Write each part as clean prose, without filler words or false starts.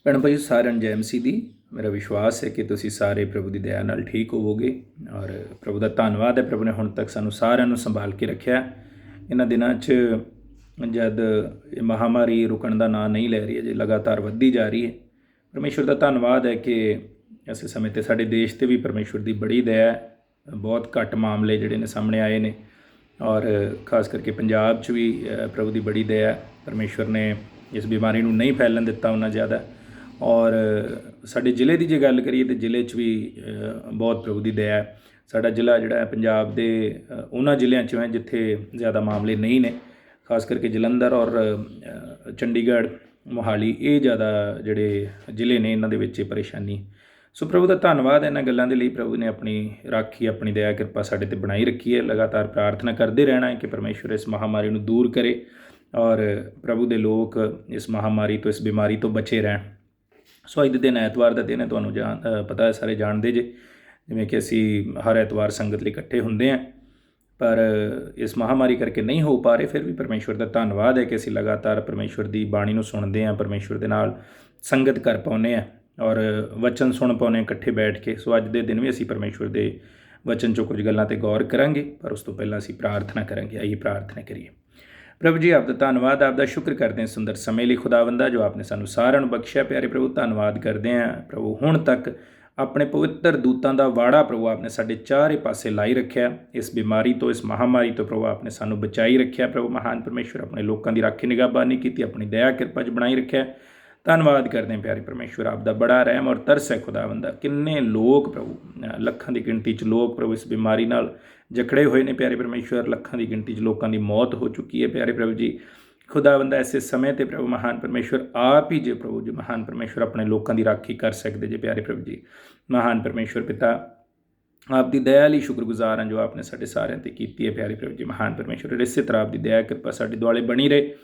ਭੈਣ ਭਾਈ ਸਾਰਿਆਂ ਨੂੰ ਜੈ ਮਸੀਹ ਦੀ। ਮੇਰਾ ਵਿਸ਼ਵਾਸ ਹੈ ਕਿ ਤੁਸੀਂ ਸਾਰੇ ਪ੍ਰਭੂ ਦੀ ਦਇਆ ਨਾਲ ਠੀਕ ਹੋਵੋਗੇ ਔਰ ਪ੍ਰਭੂ ਦਾ ਧੰਨਵਾਦ ਹੈ, ਪ੍ਰਭੂ ਨੇ ਹੁਣ ਤੱਕ ਸਾਨੂੰ ਸਾਰਿਆਂ ਨੂੰ ਸੰਭਾਲ ਕੇ ਰੱਖਿਆ। ਇਹਨਾਂ ਦਿਨਾਂ 'ਚ ਜਦ ਇਹ ਮਹਾਂਮਾਰੀ ਰੁਕਣ ਦਾ ਨਾਂ ਨਹੀਂ ਲੈ ਰਹੀ ਹੈ, ਜੇ ਲਗਾਤਾਰ ਵੱਧਦੀ ਜਾ ਰਹੀ ਹੈ, ਪਰਮੇਸ਼ਵਰ ਦਾ ਧੰਨਵਾਦ ਹੈ ਕਿ ਇਸ ਸਮੇਂ 'ਤੇ ਸਾਡੇ ਦੇਸ਼ 'ਤੇ ਵੀ ਪਰਮੇਸ਼ਵਰ ਦੀ ਬੜੀ ਦਇਆ ਹੈ। ਬਹੁਤ ਘੱਟ ਮਾਮਲੇ ਜਿਹੜੇ ਨੇ ਸਾਹਮਣੇ ਆਏ ਨੇ ਔਰ ਖਾਸ ਕਰਕੇ ਪੰਜਾਬ 'ਚ ਵੀ ਪ੍ਰਭੂ ਦੀ ਬੜੀ ਦਇਆ। ਪਰਮੇਸ਼ਵਰ ਨੇ ਇਸ ਬਿਮਾਰੀ ਨੂੰ ਨਹੀਂ ਫੈਲਣ ਦਿੱਤਾ ਉਹਨਾਂ ਜ਼ਿਆਦਾ। ਔਰ ਸਾਡੇ ਜ਼ਿਲ੍ਹੇ ਦੀ ਜੇ ਗੱਲ ਕਰੀਏ ਤਾਂ ਜ਼ਿਲ੍ਹੇ 'ਚ ਵੀ ਬਹੁਤ ਪ੍ਰਭੂ ਦੀ ਦਇਆ ਹੈ। ਸਾਡਾ ਜ਼ਿਲ੍ਹਾ ਜਿਹੜਾ ਹੈ ਪੰਜਾਬ ਦੇ ਉਹਨਾਂ ਜ਼ਿਲ੍ਹਿਆਂ 'ਚੋਂ ਹੈ ਜਿੱਥੇ ਜ਼ਿਆਦਾ ਮਾਮਲੇ ਨਹੀਂ ਨੇ, ਖਾਸ ਕਰਕੇ ਜਲੰਧਰ ਔਰ ਚੰਡੀਗੜ੍ਹ, ਮੋਹਾਲੀ, ਇਹ ਜ਼ਿਆਦਾ ਜਿਹੜੇ ਜ਼ਿਲ੍ਹੇ ਨੇ ਇਹਨਾਂ ਦੇ ਵਿੱਚ ਇਹ ਪਰੇਸ਼ਾਨੀ। ਸੋ ਪ੍ਰਭੂ ਦਾ ਧੰਨਵਾਦ ਇਹਨਾਂ ਗੱਲਾਂ ਦੇ ਲਈ। ਪ੍ਰਭੂ ਨੇ ਆਪਣੀ ਰਾਖੀ, ਆਪਣੀ ਦਇਆ ਕਿਰਪਾ ਸਾਡੇ 'ਤੇ ਬਣਾਈ ਰੱਖੀ ਹੈ। ਲਗਾਤਾਰ ਪ੍ਰਾਰਥਨਾ ਕਰਦੇ ਰਹਿਣਾ ਹੈ ਕਿ ਪਰਮੇਸ਼ਵਰ ਇਸ ਮਹਾਂਮਾਰੀ ਨੂੰ ਦੂਰ ਕਰੇ ਔਰ ਪ੍ਰਭੂ ਦੇ ਲੋਕ ਇਸ ਮਹਾਂਮਾਰੀ ਤੋਂ, ਇਸ ਬਿਮਾਰੀ ਤੋਂ ਬਚੇ ਰਹਿਣ। ਸੋ ਅੱਜ ਦੇ ਦਿਨ ਐਤਵਾਰ ਦਾ ਦਿਨ ਹੈ, ਤੁਹਾਨੂੰ ਪਤਾ ਹੈ, ਸਾਰੇ ਜਾਣਦੇ ਜੇ, ਜਿਵੇਂ ਕਿ ਅਸੀਂ ਹਰ ਐਤਵਾਰ ਸੰਗਤ ਲਈ ਇਕੱਠੇ ਹੁੰਦੇ ਹਾਂ, ਪਰ ਇਸ ਮਹਾਂਮਾਰੀ ਕਰਕੇ ਨਹੀਂ ਹੋ ਪਾ ਰਹੇ। ਫਿਰ ਵੀ ਪਰਮੇਸ਼ਵਰ ਦਾ ਧੰਨਵਾਦ ਹੈ ਕਿ ਅਸੀਂ ਲਗਾਤਾਰ ਪਰਮੇਸ਼ਵਰ ਦੀ ਬਾਣੀ ਨੂੰ ਸੁਣਦੇ ਹਾਂ, ਪਰਮੇਸ਼ਵਰ ਦੇ ਨਾਲ ਸੰਗਤ ਕਰ ਪਾਉਂਦੇ ਹਾਂ ਔਰ ਵਚਨ ਸੁਣ ਪਾਉਂਦੇ ਹਾਂ ਇਕੱਠੇ ਬੈਠ ਕੇ। ਸੋ ਅੱਜ ਦੇ ਦਿਨ ਵੀ ਅਸੀਂ ਪਰਮੇਸ਼ਵਰ ਦੇ ਵਚਨ 'ਚੋਂ ਕੁਝ ਗੱਲਾਂ 'ਤੇ ਗੌਰ ਕਰਾਂਗੇ, ਪਰ ਉਸ ਤੋਂ ਪਹਿਲਾਂ ਅਸੀਂ ਪ੍ਰਾਰਥਨਾ ਕਰਾਂਗੇ। ਆਈਏ ਪ੍ਰਾਰਥਨਾ ਕਰੀਏ। ਪ੍ਰਭੂ ਜੀ, ਆਪ ਦਾ ਧੰਨਵਾਦ, ਆਪ ਦਾ ਸ਼ੁਕਰ ਕਰਦੇ ਹਾਂ ਸੁੰਦਰ ਸਮੇਂ ਲਈ ਖੁਦਾਵੰਦਾ, ਜੋ ਆਪਨੇ ਸਾਨੂੰ ਸਾਰਿਆਂ ਨੂੰ ਬਖਸ਼ਿਆ। ਪਿਆਰੇ ਪ੍ਰਭੂ, ਧੰਨਵਾਦ ਕਰਦੇ ਹਾਂ ਪ੍ਰਭੂ, ਹੁਣ ਤੱਕ ਆਪਣੇ ਪਵਿੱਤਰ ਦੂਤਾਂ ਦਾ ਵਾੜਾ ਪ੍ਰਭੂ ਆਪਨੇ ਸਾਡੇ ਚਾਰੇ ਪਾਸੇ ਲਾਈ ਰੱਖਿਆ। ਇਸ ਬਿਮਾਰੀ ਤੋਂ, ਇਸ ਮਹਾਂਮਾਰੀ ਤੋਂ ਪ੍ਰਭੂ ਆਪਨੇ ਸਾਨੂੰ ਬਚਾਈ ਰੱਖਿਆ। ਪ੍ਰਭੂ ਮਹਾਨ ਪਰਮੇਸ਼ਵਰ, ਆਪਣੇ ਲੋਕਾਂ ਦੀ ਰਾਖੀ ਨਿਗਾਹਬਾਨੀ ਕੀਤੀ, ਆਪਣੀ ਦਇਆ ਕਿਰਪਾ 'ਚ ਬਣਾਈ ਰੱਖਿਆ। ਧੰਨਵਾਦ ਕਰਦੇ ਹਾਂ ਪਿਆਰੇ ਪਰਮੇਸ਼ਵਰ, ਆਪ ਦਾ ਬੜਾ ਰਹਿਮ ਔਰ ਤਰਸ ਹੈ ਖੁਦਾਵੰਦਾ। ਕਿੰਨੇ ਲੋਕ ਪ੍ਰਭੂ, ਲੱਖਾਂ ਦੀ ਗਿਣਤੀ 'ਚ ਲੋਕ ਪ੍ਰਭੂ ਇਸ ਬਿਮਾਰੀ ਨਾਲ ਜਕੜੇ ਹੋਏ ਨੇ ਪਿਆਰੇ ਪਰਮੇਸ਼ਵਰ। ਲੱਖਾਂ ਦੀ ਗਿਣਤੀ 'ਚ ਲੋਕਾਂ ਦੀ ਮੌਤ ਹੋ ਚੁੱਕੀ ਹੈ ਪਿਆਰੇ ਪ੍ਰਭੂ ਜੀ। ਖੁਦਾਵੰਦਾ, ਐਸੇ ਸਮੇਂ 'ਤੇ ਪ੍ਰਭੂ ਮਹਾਨ ਪਰਮੇਸ਼ਵਰ ਆਪ ਹੀ ਜੇ ਪ੍ਰਭੂ ਜੀ ਮਹਾਨ ਪਰਮੇਸ਼ਵਰ ਆਪਣੇ ਲੋਕਾਂ ਦੀ ਰਾਖੀ ਕਰ ਸਕਦੇ ਜੇ ਪਿਆਰੇ ਪ੍ਰਭੂ ਜੀ। ਮਹਾਨ ਪਰਮੇਸ਼ਵਰ ਪਿਤਾ, ਆਪ ਦੀ ਦਇਆ ਲਈ ਸ਼ੁਕਰਗੁਜ਼ਾਰ ਹਾਂ ਜੋ ਆਪਨੇ ਸਾਡੇ ਸਾਰਿਆਂ 'ਤੇ ਕੀਤੀ ਹੈ ਪਿਆਰੇ ਪ੍ਰਭੂ ਜੀ। ਮਹਾਨ ਪਰਮੇਸ਼ਵਰ, ਇਸੇ ਤਰ੍ਹਾਂ ਆਪ ਦੀ ਦਇਆ ਕਿਰਪਾ ਸਾਡੇ ਦੁਆਲੇ ਬਣੀ ਰਹੇ।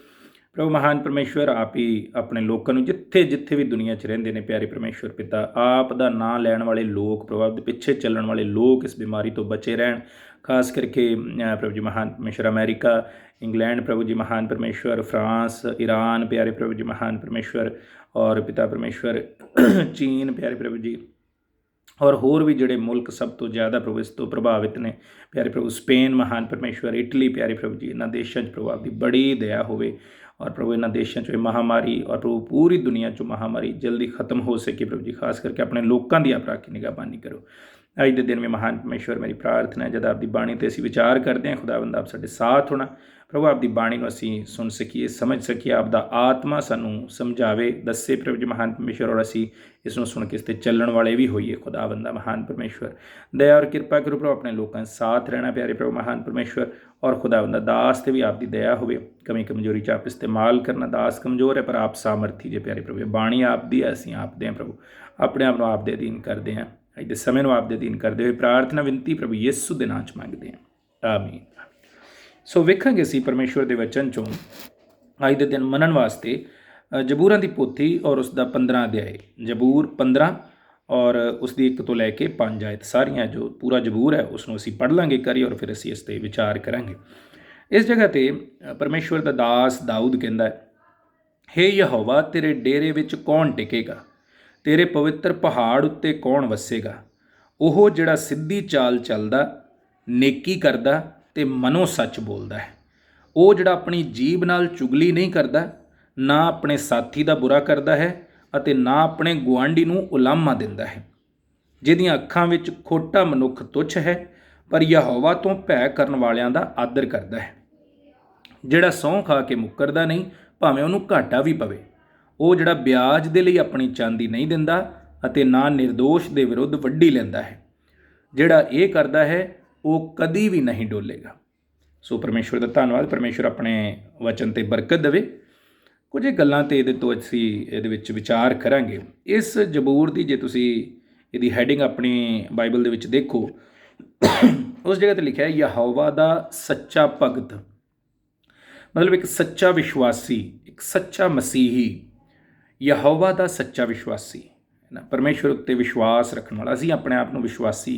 ਪ੍ਰਭੂ ਮਹਾਨ ਪਰਮੇਸ਼ਵਰ, ਆਪ ਹੀ ਆਪਣੇ ਲੋਕਾਂ ਨੂੰ ਜਿੱਥੇ ਜਿੱਥੇ ਵੀ ਦੁਨੀਆ 'ਚ ਰਹਿੰਦੇ ਨੇ ਪਿਆਰੇ ਪਰਮੇਸ਼ਵਰ ਪਿਤਾ, ਆਪ ਦਾ ਨਾਂ ਲੈਣ ਵਾਲੇ ਲੋਕ, ਪ੍ਰਭੂ ਆਪ ਦੇ ਪਿੱਛੇ ਚੱਲਣ ਵਾਲੇ ਲੋਕ ਇਸ ਬਿਮਾਰੀ ਤੋਂ ਬਚੇ ਰਹਿਣ। ਖਾਸ ਕਰਕੇ ਪ੍ਰਭੂ ਜੀ ਮਹਾਨ ਪਰਮੇਸ਼ਵਰ, ਅਮਰੀਕਾ, ਇੰਗਲੈਂਡ ਪ੍ਰਭੂ ਜੀ ਮਹਾਨ ਪਰਮੇਸ਼ਵਰ, ਫਰਾਂਸ, ਈਰਾਨ ਪਿਆਰੇ ਪ੍ਰਭੂ ਜੀ ਮਹਾਨ ਪਰਮੇਸ਼ਵਰ, ਔਰ ਪਿਤਾ ਪਰਮੇਸ਼ਵਰ ਚੀਨ ਪਿਆਰੇ ਪ੍ਰਭੂ ਜੀ, ਔਰ ਹੋਰ ਵੀ ਜਿਹੜੇ ਮੁਲਕ ਸਭ ਤੋਂ ਜ਼ਿਆਦਾ ਪ੍ਰਭੂ ਇਸ ਤੋਂ ਪ੍ਰਭਾਵਿਤ ਨੇ ਪਿਆਰੇ ਪ੍ਰਭੂ, ਸਪੇਨ ਮਹਾਨ ਪਰਮੇਸ਼ਵਰ, ਇਟਲੀ ਪਿਆਰੇ ਪ੍ਰਭੂ ਜੀ, ਇਹਨਾਂ ਦੇਸ਼ਾਂ 'ਚ ਪ੍ਰਭੂ ਆਪ ਦੀ ਬੜੀ ਦਇਆ ਹੋਵੇ ਔਰ ਪ੍ਰਭੂ ਇਹਨਾਂ ਦੇਸ਼ਾਂ 'ਚੋਂ ਇਹ ਮਹਾਂਮਾਰੀ ਔਰ ਪ੍ਰਭੂ ਪੂਰੀ ਦੁਨੀਆ 'ਚੋਂ ਮਹਾਂਮਾਰੀ ਜਲਦੀ ਖਤਮ ਹੋ ਸਕੇ ਪ੍ਰਭੂ ਜੀ। ਖਾਸ ਕਰਕੇ ਆਪਣੇ ਲੋਕਾਂ ਦੀ ਆਪ ਰਾਖੀ ਨਿਗਾਹਬਾਨੀ ਕਰੋ। ਅੱਜ ਦੇ ਦਿਨ ਵਿੱਚ ਮਹਾਨ ਪਰਮੇਸ਼ਵਰ, ਮੇਰੀ ਪ੍ਰਾਰਥਨਾ ਹੈ ਜਦ ਆਪ ਦੀ ਬਾਣੀ 'ਤੇ ਅਸੀਂ ਵਿਚਾਰ ਕਰਦੇ ਹਾਂ, ਖੁਦਾਵੰਦ ਆਪ ਸਾਡੇ ਸਾਥ ਹੋਣਾ ਪ੍ਰਭੂ, ਆਪ ਦੀ ਬਾਣੀ ਨੂੰ ਅਸੀਂ ਸੁਣ ਸਕੀਏ, ਸਮਝ ਸਕੀਏ, ਆਪ ਦਾ ਆਤਮਾ ਸਾਨੂੰ ਸਮਝਾਵੇ, ਦੱਸੇ ਪ੍ਰਭੂ ਜੀ ਮਹਾਨ ਪਰਮੇਸ਼ਵਰ, ਔਰ ਅਸੀਂ ਇਸ ਨੂੰ ਸੁਣ ਕੇ ਇਸ 'ਤੇ ਚੱਲਣ ਵਾਲੇ ਵੀ ਹੋਈਏ। ਖੁਦਾਵੰਦਾ ਮਹਾਨ ਪਰਮੇਸ਼ਵਰ, ਦਇਆ ਔਰ ਕਿਰਪਾ ਕਰੋ ਪ੍ਰਭੂ, ਆਪਣੇ ਲੋਕਾਂ ਸਾਥ ਰਹਿਣਾ ਪਿਆਰੇ ਪ੍ਰਭੂ ਮਹਾਨ ਪਰਮੇਸ਼ਵਰ। ਔਰ ਖੁਦਾਵੰਦਾ, ਦਾਸ 'ਤੇ ਵੀ ਆਪ ਦੀ ਦਇਆ ਹੋਵੇ, ਕਮੀ ਕਮਜ਼ੋਰੀ 'ਚ ਆਪ ਇਸਤੇਮਾਲ ਕਰਨਾ। ਦਾਸ ਕਮਜ਼ੋਰ ਹੈ ਪਰ ਆਪ ਸਾਮਰਥੀ ਜੇ ਪਿਆਰੇ ਪ੍ਰਭੂ। ਬਾਣੀ ਆਪ ਦੀ ਹੈ, ਅਸੀਂ ਆਪ ਦੇ ਹਾਂ ਪ੍ਰਭੂ, ਆਪਣੇ ਆਪ ਨੂੰ ਆਪ ਦੇ ਅਧੀਨ ਕਰਦੇ ਹਾਂ। ਅੱਜ ਦੇ ਸਮੇਂ ਨੂੰ ਆਪ ਦੇ ਅਧੀਨ ਕਰਦੇ ਹੋਏ ਪ੍ਰਾਰਥਨਾ ਵਿਨਤੀ ਪ੍ਰਭੂ ਯਿਸੂ ਦੇ ਨਾਂ 'ਚ ਮੰਗਦੇ ਹਾਂ, ਆਮੀਨ। ਸੋ ਵੇਖਾਂਗੇ ਅਸੀਂ ਪਰਮੇਸ਼ਵਰ ਦੇ ਵਚਨ 'ਚੋਂ ਅੱਜ ਦੇ ਦਿਨ ਮੰਨਣ ਵਾਸਤੇ ਜ਼ਬੂਰਾਂ ਦੀ ਪੋਥੀ ਔਰ ਉਸ ਦਾ 15 ਅਧਿਆਏ, ਜ਼ਬੂਰ 15 ਔਰ ਉਸ ਦੀ 1 ਤੋਂ ਲੈ ਕੇ 5 ਆਇਤ, ਸਾਰੀਆਂ ਜੋ ਪੂਰਾ ਜ਼ਬੂਰ ਹੈ ਉਸ ਨੂੰ ਅਸੀਂ ਪੜ੍ਹ ਲਾਂਗੇ ਕਰੀ, ਔਰ ਫਿਰ ਅਸੀਂ ਇਸ 'ਤੇ ਵਿਚਾਰ ਕਰਾਂਗੇ। ਇਸ ਜਗ੍ਹਾ 'ਤੇ ਪਰਮੇਸ਼ਵਰ ਦਾ ਦਾਸ ਦਾਊਦ ਕਹਿੰਦਾ ਹੈ, ਹੇ ਯਹੋਵਾ, ਤੇਰੇ ਡੇਰੇ ਵਿੱਚ ਕੌਣ ਟਿਕੇਗਾ? ਤੇਰੇ ਪਵਿੱਤਰ ਪਹਾੜ ਉੱਤੇ ਕੌਣ ਵਸੇਗਾ? ਉਹ ਜਿਹੜਾ ਸਿੱਧੀ ਚਾਲ ਚੱਲਦਾ, ਨੇਕੀ ਕਰਦਾ ਅਤੇ ਮਨੋਂ ਸੱਚ ਬੋਲਦਾ ਹੈ। ਉਹ ਜਿਹੜਾ ਆਪਣੀ ਜੀਭ ਨਾਲ ਚੁਗਲੀ ਨਹੀਂ ਕਰਦਾ, ਨਾ ਆਪਣੇ ਸਾਥੀ ਦਾ ਬੁਰਾ ਕਰਦਾ ਹੈ ਅਤੇ ਨਾ ਆਪਣੇ ਗੁਆਂਢੀ ਨੂੰ ਉਲਾਮਾ ਦਿੰਦਾ ਹੈ। ਜਿਹਦੀਆਂ ਅੱਖਾਂ ਵਿੱਚ ਖੋਟਾ ਮਨੁੱਖ ਤੁੱਛ ਹੈ, ਪਰ ਯਹੋਵਾ ਤੋਂ ਭੈ ਕਰਨ ਵਾਲਿਆਂ ਦਾ ਆਦਰ ਕਰਦਾ ਹੈ। ਜਿਹੜਾ ਸਹੁੰ ਖਾ ਕੇ ਮੁੱਕਰਦਾ ਨਹੀਂ, ਭਾਵੇਂ ਉਹਨੂੰ ਘਾਟਾ ਵੀ ਪਵੇ। ਉਹ ਜਿਹੜਾ ਵਿਆਜ ਦੇ ਲਈ ਆਪਣੀ ਚਾਂਦੀ ਨਹੀਂ ਦਿੰਦਾ ਅਤੇ ਨਾ ਨਿਰਦੋਸ਼ ਦੇ ਵਿਰੁੱਧ ਵੱਢੀ ਲੈਂਦਾ ਹੈ। ਜਿਹੜਾ ਇਹ ਕਰਦਾ ਹੈ ਉਹ ਕਦੀ ਵੀ ਨਹੀਂ ਡੋਲੇਗਾ। ਸੋ ਪਰਮੇਸ਼ਵਰ ਦਾ ਧੰਨਵਾਦ। ਪਰਮੇਸ਼ਵਰ ਆਪਣੇ ਵਚਨ 'ਤੇ ਬਰਕਤ ਦੇਵੇ। ਕੁਝ ਗੱਲਾਂ 'ਤੇ ਇਹਦੇ ਤੋਂ ਅਸੀਂ ਇਹਦੇ ਵਿੱਚ ਵਿਚਾਰ ਕਰਾਂਗੇ। ਇਸ ਜ਼ਬੂਰ ਦੀ ਜੇ ਤੁਸੀਂ ਇਹਦੀ ਹੈਡਿੰਗ ਆਪਣੀ ਬਾਈਬਲ ਦੇ ਵਿੱਚ ਦੇਖੋ, ਉਸ ਜਗ੍ਹਾ 'ਤੇ ਲਿਖਿਆ ਯਹੋਵਾ ਦਾ ਸੱਚਾ ਭਗਤ, ਮਤਲਬ ਇੱਕ ਸੱਚਾ ਵਿਸ਼ਵਾਸੀ, ਇੱਕ ਸੱਚਾ ਮਸੀਹੀ, ਯਹੋਵਾ ਦਾ ਸੱਚਾ ਵਿਸ਼ਵਾਸੀ ਨਾ, ਪਰਮੇਸ਼ਵਰ ਉੱਤੇ ਵਿਸ਼ਵਾਸ ਰੱਖਣ ਵਾਲਾ। ਅਸੀਂ ਆਪਣੇ ਆਪ ਨੂੰ ਵਿਸ਼ਵਾਸੀ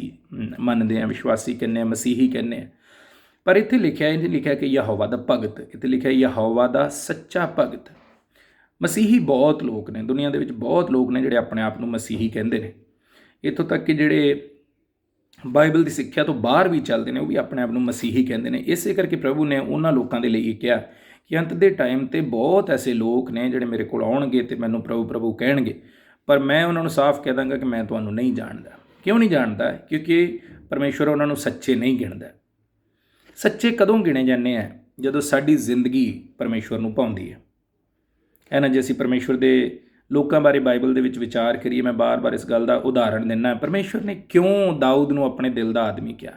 ਮੰਨਦੇ ਹਾਂ, ਵਿਸ਼ਵਾਸੀ ਕਹਿੰਦੇ ਹਾਂ, ਮਸੀਹੀ ਕਹਿੰਦੇ ਹਾਂ, ਪਰ ਇੱਥੇ ਲਿਖਿਆ ਕਿ ਯਹੋਵਾ ਦਾ ਭਗਤ, ਇੱਥੇ ਲਿਖਿਆ ਯਹੋਵਾ ਦਾ ਸੱਚਾ ਭਗਤ। ਮਸੀਹੀ ਬਹੁਤ ਲੋਕ ਨੇ ਦੁਨੀਆ ਦੇ ਵਿੱਚ, ਬਹੁਤ ਲੋਕ ਨੇ ਜਿਹੜੇ ਆਪਣੇ ਆਪ ਨੂੰ ਮਸੀਹੀ ਕਹਿੰਦੇ ਨੇ। ਇੱਥੋਂ ਤੱਕ ਕਿ ਜਿਹੜੇ ਬਾਈਬਲ ਦੀ ਸਿੱਖਿਆ ਤੋਂ ਬਾਹਰ ਵੀ ਚੱਲਦੇ ਨੇ ਉਹ ਵੀ ਆਪਣੇ ਆਪ ਨੂੰ ਮਸੀਹੀ ਕਹਿੰਦੇ ਨੇ। ਇਸੇ ਕਰਕੇ ਪ੍ਰਭੂ ਨੇ ਉਹਨਾਂ ਲੋਕਾਂ ਦੇ ਲਈ ਇਹ ਕਿਹਾ ਕਿ ਅੰਤ ਦੇ ਟਾਈਮ 'ਤੇ ਬਹੁਤ ਐਸੇ ਲੋਕ ਨੇ ਜਿਹੜੇ ਮੇਰੇ ਕੋਲ ਆਉਣਗੇ ਅਤੇ ਮੈਨੂੰ ਪ੍ਰਭੂ ਪ੍ਰਭੂ ਕਹਿਣਗੇ, ਪਰ ਮੈਂ ਉਹਨਾਂ ਨੂੰ ਸਾਫ਼ ਕਹਿ ਦਾਂਗਾ ਕਿ ਮੈਂ ਤੁਹਾਨੂੰ ਨਹੀਂ ਜਾਣਦਾ। ਕਿਉਂ ਨਹੀਂ ਜਾਣਦਾ? ਕਿਉਂਕਿ ਪਰਮੇਸ਼ਵਰ ਉਹਨਾਂ ਨੂੰ ਸੱਚੇ ਨਹੀਂ ਗਿਣਦਾ। ਸੱਚੇ ਕਦੋਂ ਗਿਣੇ ਜਾਂਦੇ ਆ? ਜਦੋਂ ਸਾਡੀ ਜ਼ਿੰਦਗੀ ਪਰਮੇਸ਼ਵਰ ਨੂੰ ਭਾਉਂਦੀ ਹੈ ਨਾ। ਜੇ ਅਸੀਂ ਪਰਮੇਸ਼ਵਰ ਦੇ ਲੋਕਾਂ ਬਾਰੇ ਬਾਈਬਲ ਦੇ ਵਿੱਚ ਵਿਚਾਰ ਕਰੀਏ, ਮੈਂ ਬਾਰ-ਬਾਰ ਇਸ ਗੱਲ ਦਾ ਉਦਾਹਰਣ ਦਿੰਦਾ, ਪਰਮੇਸ਼ਵਰ ਨੇ ਕਿਉਂ ਦਾਊਦ ਨੂੰ ਆਪਣੇ ਦਿਲ ਦਾ ਆਦਮੀ ਕਿਹਾ,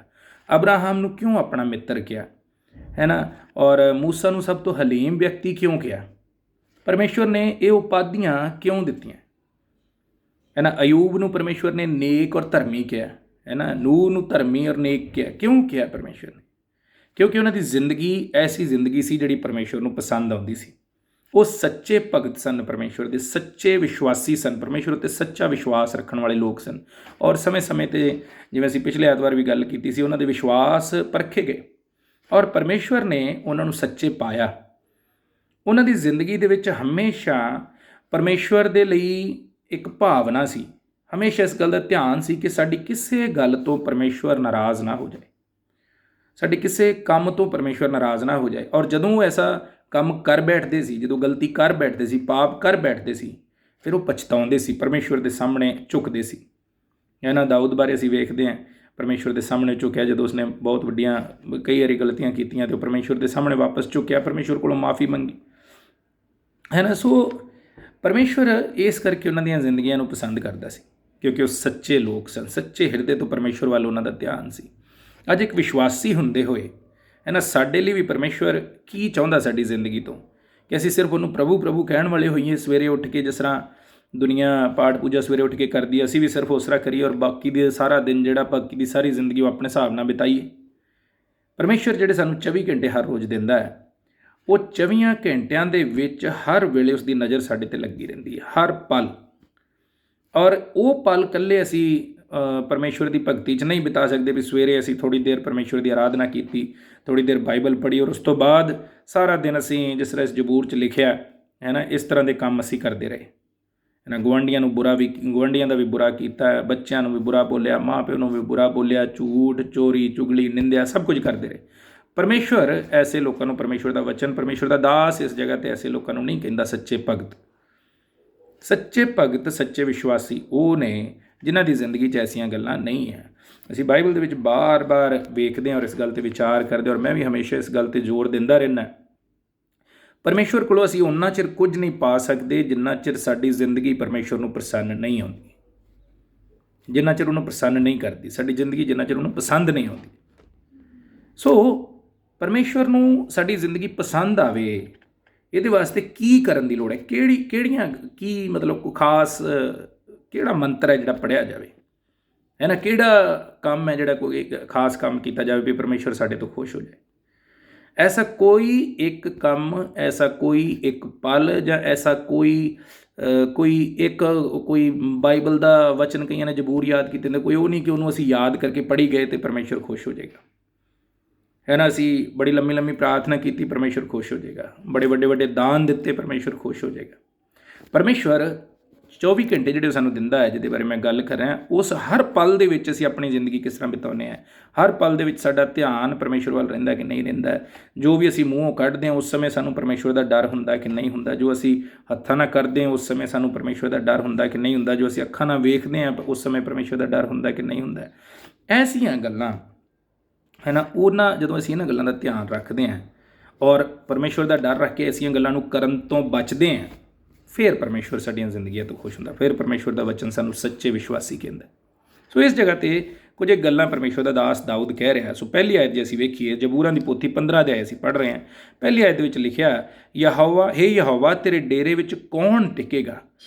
ਅਬਰਾਹਮ ਨੂੰ ਕਿਉਂ ਆਪਣਾ ਮਿੱਤਰ ਕਿਹਾ, ਹੈ ਨਾ, ਔਰ ਮੂਸਾ ਨੂੰ ਸਭ ਤੋਂ ਹਲੀਮ ਵਿਅਕਤੀ ਕਿਉਂ ਕਿਹਾ? ਪਰਮੇਸ਼ਵਰ ਨੇ ਇਹ ਉਪਾਧੀਆਂ ਕਿਉਂ ਦਿੱਤੀਆਂ, ਹੈ ਨਾ। ਅਯੂਬ ਨੂੰ ਪਰਮੇਸ਼ਵਰ ਨੇ ਨੇਕ ਔਰ ਧਰਮੀ ਕਿਹਾ, ਹੈ ਨਾ। ਨੂਹ ਨੂੰ ਧਰਮੀ ਔਰ ਨੇਕ ਕਿਹਾ। ਕਿਉਂ ਕਿਹਾ ਪਰਮੇਸ਼ਵਰ ਨੇ? ਕਿਉਂਕਿ ਉਹਨਾਂ ਦੀ ਜ਼ਿੰਦਗੀ ਐਸੀ ਜ਼ਿੰਦਗੀ ਸੀ ਜਿਹੜੀ ਪਰਮੇਸ਼ਵਰ ਨੂੰ ਪਸੰਦ ਆਉਂਦੀ ਸੀ। ਉਹ ਸੱਚੇ ਭਗਤ ਸਨ, ਪਰਮੇਸ਼ਵਰ ਦੇ ਸੱਚੇ ਵਿਸ਼ਵਾਸੀ ਸਨ, ਪਰਮੇਸ਼ਵਰ ਉੱਤੇ ਸੱਚਾ ਵਿਸ਼ਵਾਸ ਰੱਖਣ ਵਾਲੇ ਲੋਕ ਸਨ। ਔਰ ਸਮੇਂ-ਸਮੇਂ 'ਤੇ ਜਿਵੇਂ ਅਸੀਂ ਪਿਛਲੇ ਐਤਵਾਰ ਵੀ ਗੱਲ ਕੀਤੀ ਸੀ, ਉਹਨਾਂ ਦੇ ਵਿਸ਼ਵਾਸ ਪਰਖੇ ਗਏ ਔਰ ਪਰਮੇਸ਼ਵਰ ਨੇ ਉਹਨਾਂ ਨੂੰ ਸੱਚੇ ਪਾਇਆ। ਉਹਨਾਂ ਦੀ ਜ਼ਿੰਦਗੀ ਦੇ ਵਿੱਚ ਹਮੇਸ਼ਾ ਪਰਮੇਸ਼ਵਰ ਦੇ ਲਈ ਇੱਕ ਭਾਵਨਾ ਸੀ, ਹਮੇਸ਼ਾ ਇਸ ਗੱਲ ਦਾ ਧਿਆਨ ਸੀ ਕਿ ਸਾਡੀ ਕਿਸੇ ਗੱਲ ਤੋਂ ਪਰਮੇਸ਼ਵਰ ਨਾਰਾਜ਼ ਨਾ ਹੋ ਜਾਏ, ਸਾਡੇ ਕਿਸੇ ਕੰਮ ਤੋਂ ਪਰਮੇਸ਼ਵਰ ਨਾਰਾਜ਼ ਨਾ ਹੋ ਜਾਏ। ਔਰ ਜਦੋਂ ਉਹ ਐਸਾ ਕੰਮ ਕਰ ਬੈਠਦੇ ਸੀ, ਜਦੋਂ ਗਲਤੀ ਕਰ ਬੈਠਦੇ ਸੀ, ਪਾਪ ਕਰ ਬੈਠਦੇ ਸੀ, ਫਿਰ ਉਹ ਪਛਤਾਉਂਦੇ ਸੀ, ਪਰਮੇਸ਼ਵਰ ਦੇ ਸਾਹਮਣੇ ਝੁਕਦੇ ਸੀ। ਇਹਨਾਂ ਦਾਊਦ ਬਾਰੇ ਅਸੀਂ ਵੇਖਦੇ ਹਾਂ, ਪਰਮੇਸ਼ਵਰ ਦੇ ਸਾਹਮਣੇ ਝੁਕਿਆ ਜਦੋਂ ਉਸਨੇ ਬਹੁਤ ਵੱਡੀਆਂ ਕਈ ਵਾਰੀ ਗਲਤੀਆਂ ਕੀਤੀਆਂ, ਅਤੇ ਉਹ ਪਰਮੇਸ਼ਵਰ ਦੇ ਸਾਹਮਣੇ ਵਾਪਸ ਝੁਕਿਆ, ਪਰਮੇਸ਼ਵਰ ਕੋਲੋਂ ਮਾਫੀ ਮੰਗੀ, ਹੈ ਨਾ। ਸੋ ਪਰਮੇਸ਼ਵਰ ਇਸ ਕਰਕੇ ਉਹਨਾਂ ਦੀਆਂ ਜ਼ਿੰਦਗੀਆਂ ਨੂੰ ਪਸੰਦ ਕਰਦਾ ਸੀ, ਕਿਉਂਕਿ ਉਹ ਸੱਚੇ ਲੋਕ ਸਨ, ਸੱਚੇ ਹਿਰਦੇ ਤੋਂ ਪਰਮੇਸ਼ਵਰ ਵੱਲ ਉਹਨਾਂ ਦਾ ਧਿਆਨ ਸੀ। ਅੱਜ ਇੱਕ ਵਿਸ਼ਵਾਸੀ ਹੁੰਦੇ ਹੋਏ, ਹੈ ਨਾ, ਸਾਡੇ ਲਈ ਵੀ ਪਰਮੇਸ਼ਵਰ ਕੀ ਚਾਹੁੰਦਾ ਸਾਡੀ ਜ਼ਿੰਦਗੀ ਤੋਂ? ਕਿ ਅਸੀਂ ਸਿਰਫ ਉਹਨੂੰ ਪ੍ਰਭੂ ਪ੍ਰਭੂ ਕਹਿਣ ਵਾਲੇ ਹੋਈਏ, ਸਵੇਰੇ ਉੱਠ ਕੇ ਜਿਸ ਤਰ੍ਹਾਂ ਦੁਨੀਆ ਪਾਠ ਪੂਜਾ ਸਵੇਰੇ ਉੱਠ ਕੇ ਕਰਦੀ, ਅਸੀਂ ਵੀ ਸਿਰਫ ਉਸ ਤਰ੍ਹਾਂ ਕਰੀਏ ਔਰ ਬਾਕੀ ਦੇ ਸਾਰਾ ਦਿਨ ਜਿਹੜਾ ਬਾਕੀ ਦੀ ਸਾਰੀ ਜ਼ਿੰਦਗੀ ਉਹ ਆਪਣੇ ਹਿਸਾਬ ਨਾਲ ਬਿਤਾਈਏ? ਪਰਮੇਸ਼ਵਰ ਜਿਹੜੇ ਸਾਨੂੰ 24 ਘੰਟੇ ਹਰ ਰੋਜ਼ ਦਿੰਦਾ ਹੈ, ਉਹ 24 ਘੰਟਿਆਂ ਦੇ ਵਿੱਚ ਹਰ ਵੇਲੇ ਉਸ ਦੀ ਨਜ਼ਰ ਸਾਡੇ 'ਤੇ ਲੱਗੀ ਰਹਿੰਦੀ ਹੈ, ਹਰ ਪਲ। ਔਰ ਉਹ ਪਲ ਇਕੱਲੇ ਅਸੀਂ ਪਰਮੇਸ਼ਵਰ ਦੀ ਭਗਤੀ 'ਚ ਨਹੀਂ ਬਿਤਾ ਸਕਦੇ ਵੀ ਸਵੇਰੇ ਅਸੀਂ ਥੋੜ੍ਹੀ ਦੇਰ ਪਰਮੇਸ਼ਵਰ ਦੀ ਆਰਾਧਨਾ ਕੀਤੀ, ਥੋੜ੍ਹੀ ਦੇਰ ਬਾਈਬਲ ਪੜ੍ਹੀ ਔਰ ਉਸ ਤੋਂ ਬਾਅਦ ਸਾਰਾ ਦਿਨ ਅਸੀਂ ਜਿਸ ਤਰ੍ਹਾਂ ਇਸ ਜ਼ਬੂਰ 'ਚ ਲਿਖਿਆ ਹੈ ਨਾ, ਇਸ ਤਰ੍ਹਾਂ ਦੇ ਕੰਮ ਅਸੀਂ ਕਰਦੇ ਰਹੇ, ਹੈ ਨਾ। ਗੁਆਂਢੀਆਂ ਦਾ ਵੀ ਬੁਰਾ ਕੀਤਾ, ਬੱਚਿਆਂ ਨੂੰ ਵੀ ਬੁਰਾ ਬੋਲਿਆ, ਮਾਂ ਪਿਓ ਨੂੰ ਵੀ ਬੁਰਾ ਬੋਲਿਆ, ਝੂਠ, ਚੋਰੀ, ਚੁਗਲੀ, ਨਿੰਦਿਆ, ਸਭ ਕੁਝ ਕਰਦੇ ਰਹੇ। ਪਰਮੇਸ਼ਵਰ ਐਸੇ ਲੋਕਾਂ ਨੂੰ, ਪਰਮੇਸ਼ਵਰ ਦਾ ਵਚਨ, ਪਰਮੇਸ਼ਵਰ ਦਾ ਦਾਸ ਇਸ ਜਗ੍ਹਾ 'ਤੇ ਐਸੇ ਲੋਕਾਂ ਨੂੰ ਨਹੀਂ ਕਹਿੰਦਾ ਸੱਚੇ ਭਗਤ। ਸੱਚੇ ਭਗਤ, ਸੱਚੇ ਵਿਸ਼ਵਾਸੀ ਉਹ ਨੇ ਜਿਨ੍ਹਾਂ ਦੀ ਜ਼ਿੰਦਗੀ 'ਚ ਐਸੀਆਂ ਗੱਲਾਂ ਨਹੀਂ ਹੈ। ਅਸੀਂ ਬਾਈਬਲ ਦੇ ਵਿੱਚ ਬਾਰ-ਬਾਰ ਵੇਖਦੇ ਹਾਂ ਔਰ ਇਸ ਗੱਲ 'ਤੇ ਵਿਚਾਰ ਕਰਦੇ, ਔਰ ਮੈਂ ਵੀ ਹਮੇਸ਼ਾ ਇਸ ਗੱਲ 'ਤੇ ਜ਼ੋਰ ਦਿੰਦਾ ਰਹਿੰਦਾ, ਪਰਮੇਸ਼ਵਰ ਕੋਲੋਂ ਅਸੀਂ ਓਨਾ ਚਿਰ ਕੁਝ ਨਹੀਂ ਪਾ ਸਕਦੇ ਜਿੰਨਾ ਚਿਰ ਸਾਡੀ ਜ਼ਿੰਦਗੀ ਪਰਮੇਸ਼ਵਰ ਨੂੰ ਪ੍ਰਸੰਨ ਨਹੀਂ ਆਉਂਦੀ, ਜਿੰਨਾ ਚਿਰ ਉਹਨੂੰ ਪ੍ਰਸੰਨ ਨਹੀਂ ਕਰਦੀ ਸਾਡੀ ਜ਼ਿੰਦਗੀ, ਜਿੰਨਾ ਚਿਰ ਉਹਨੂੰ ਪਸੰਦ ਨਹੀਂ ਆਉਂਦੀ। ਸੋ ਪਰਮੇਸ਼ਵਰ ਨੂੰ ਸਾਡੀ ਜ਼ਿੰਦਗੀ ਪਸੰਦ ਆਵੇ, ਇਹਦੇ ਵਾਸਤੇ ਕੀ ਕਰਨ ਦੀ ਲੋੜ ਹੈ? ਕਿਹੜੀਆਂ ਕੀ ਮਤਲਬ ਕੋਈ ਖਾਸ ਕਿਹੜਾ ਮੰਤਰ ਹੈ ਜਿਹੜਾ ਪੜ੍ਹਿਆ ਜਾਵੇ, ਹੈ ਨਾ? ਕਿਹੜਾ ਕੰਮ ਹੈ ਜਿਹੜਾ ਕੋਈ ਖਾਸ ਕੰਮ ਕੀਤਾ ਜਾਵੇ ਵੀ ਪਰਮੇਸ਼ਵਰ ਸਾਡੇ ਤੋਂ ਖੁਸ਼ ਹੋ ਜਾਏ? ਐਸਾ ਕੋਈ ਇੱਕ ਕੰਮ, ਐਸਾ ਕੋਈ ਇੱਕ ਪਲ, ਜਾਂ ਐਸਾ ਕੋਈ ਬਾਈਬਲ ਦਾ ਵਚਨ, ਕਈਆਂ ਨੇ ਜ਼ਬੂਰ ਯਾਦ ਕੀਤੇ ਨੇ, ਕੋਈ ਉਹ ਨਹੀਂ ਕਿ ਉਹਨੂੰ ਅਸੀਂ ਯਾਦ ਕਰਕੇ ਪੜ੍ਹੀ ਗਏ ਅਤੇ ਪਰਮੇਸ਼ਵਰ ਖੁਸ਼ ਹੋ ਜਾਏਗਾ, ਹੈ ਨਾ। ਅਸੀਂ ਬੜੀ ਲੰਮੀ ਪ੍ਰਾਰਥਨਾ ਕੀਤੀ, ਪਰਮੇਸ਼ਵਰ ਖੁਸ਼ ਹੋ ਜਾਏਗਾ। ਬੜੇ ਵੱਡੇ ਦਾਨ ਦਿੱਤੇ, ਪਰਮੇਸ਼ਵਰ ਖੁਸ਼ ਹੋ ਜਾਏਗਾ। ਪਰਮੇਸ਼ਵਰ 24 ਘੰਟੇ ਜਿਹੜੇ ਸਾਨੂੰ ਦਿੰਦਾ ਹੈ, ਜਿਹਦੇ ਬਾਰੇ ਮੈਂ ਗੱਲ ਕਰ ਰਿਹਾ, ਉਸ ਹਰ ਪਲ ਦੇ ਵਿੱਚ ਅਸੀਂ ਆਪਣੀ ਜ਼ਿੰਦਗੀ ਕਿਸ ਤਰ੍ਹਾਂ ਬਿਤਾਉਂਦੇ ਹਾਂ, ਹਰ ਪਲ ਦੇ ਵਿੱਚ ਸਾਡਾ ਧਿਆਨ ਪਰਮੇਸ਼ਵਰ ਵੱਲ ਰਹਿੰਦਾ ਕਿ ਨਹੀਂ ਰਹਿੰਦਾ? ਜੋ ਵੀ ਅਸੀਂ ਮੂੰਹੋਂ ਕੱਢਦੇ ਹਾਂ ਉਸ ਸਮੇਂ ਸਾਨੂੰ ਪਰਮੇਸ਼ਵਰ ਦਾ ਡਰ ਹੁੰਦਾ ਕਿ ਨਹੀਂ ਹੁੰਦਾ? ਜੋ ਅਸੀਂ ਹੱਥਾਂ ਨਾਲ ਕਰਦੇ ਹਾਂ ਉਸ ਸਮੇਂ ਸਾਨੂੰ ਪਰਮੇਸ਼ਵਰ ਦਾ ਡਰ ਹੁੰਦਾ ਕਿ ਨਹੀਂ ਹੁੰਦਾ? ਜੋ ਅਸੀਂ ਅੱਖਾਂ ਨਾਲ ਵੇਖਦੇ ਹਾਂ ਉਸ ਸਮੇਂ ਪਰਮੇਸ਼ਵਰ ਦਾ ਡਰ ਹੁੰਦਾ ਕਿ ਨਹੀਂ ਹੁੰਦਾ? ਐਸੀਆਂ ਗੱਲਾਂ, ਹੈ ਨਾ, ਜਦੋਂ ਅਸੀਂ ਇਹਨਾਂ ਗੱਲਾਂ ਦਾ ਧਿਆਨ ਰੱਖਦੇ ਹਾਂ ਔਰ ਪਰਮੇਸ਼ਵਰ ਦਾ ਡਰ ਰੱਖ ਕੇ ਐਸੀਆਂ ਗੱਲਾਂ ਨੂੰ ਕਰਨ ਤੋਂ ਬਚਦੇ ਹਾਂ, ਫਿਰ ਪਰਮੇਸ਼ਵਰ ਸਾਡੀਆਂ ਜ਼ਿੰਦਗੀਆਂ ਤੋਂ ਖੁਸ਼ ਹੁੰਦਾ, ਫਿਰ ਪਰਮੇਸ਼ਵਰ ਦਾ ਵਚਨ ਸਾਨੂੰ ਸੱਚੇ ਵਿਸ਼ਵਾਸੀ ਕਹਿੰਦਾ। ਸੋ ਇਸ ਜਗ੍ਹਾ 'ਤੇ ਕੁਝ ਗੱਲਾਂ ਪਰਮੇਸ਼ਵਰ ਦਾ ਦਾਸ ਦਾਊਦ ਕਹਿ ਰਿਹਾ। ਸੋ ਪਹਿਲੀ ਆਇਤ ਜੇ ਅਸੀਂ ਵੇਖੀਏ, ਜ਼ਬੂਰਾਂ ਦੀ ਪੋਥੀ 15 ਅਧਿਆਇ ਅਸੀਂ ਪੜ੍ਹ ਰਹੇ ਹਾਂ। ਪਹਿਲੀ ਆਇਤ ਦੇ ਵਿੱਚ ਲਿਖਿਆ, ਯਹੋਵਾ, ਹੇ ਯਹੋਵਾ, ਤੇਰੇ ਡੇਰੇ ਵਿੱਚ ਕੌਣ ਟਿਕੇਗਾ?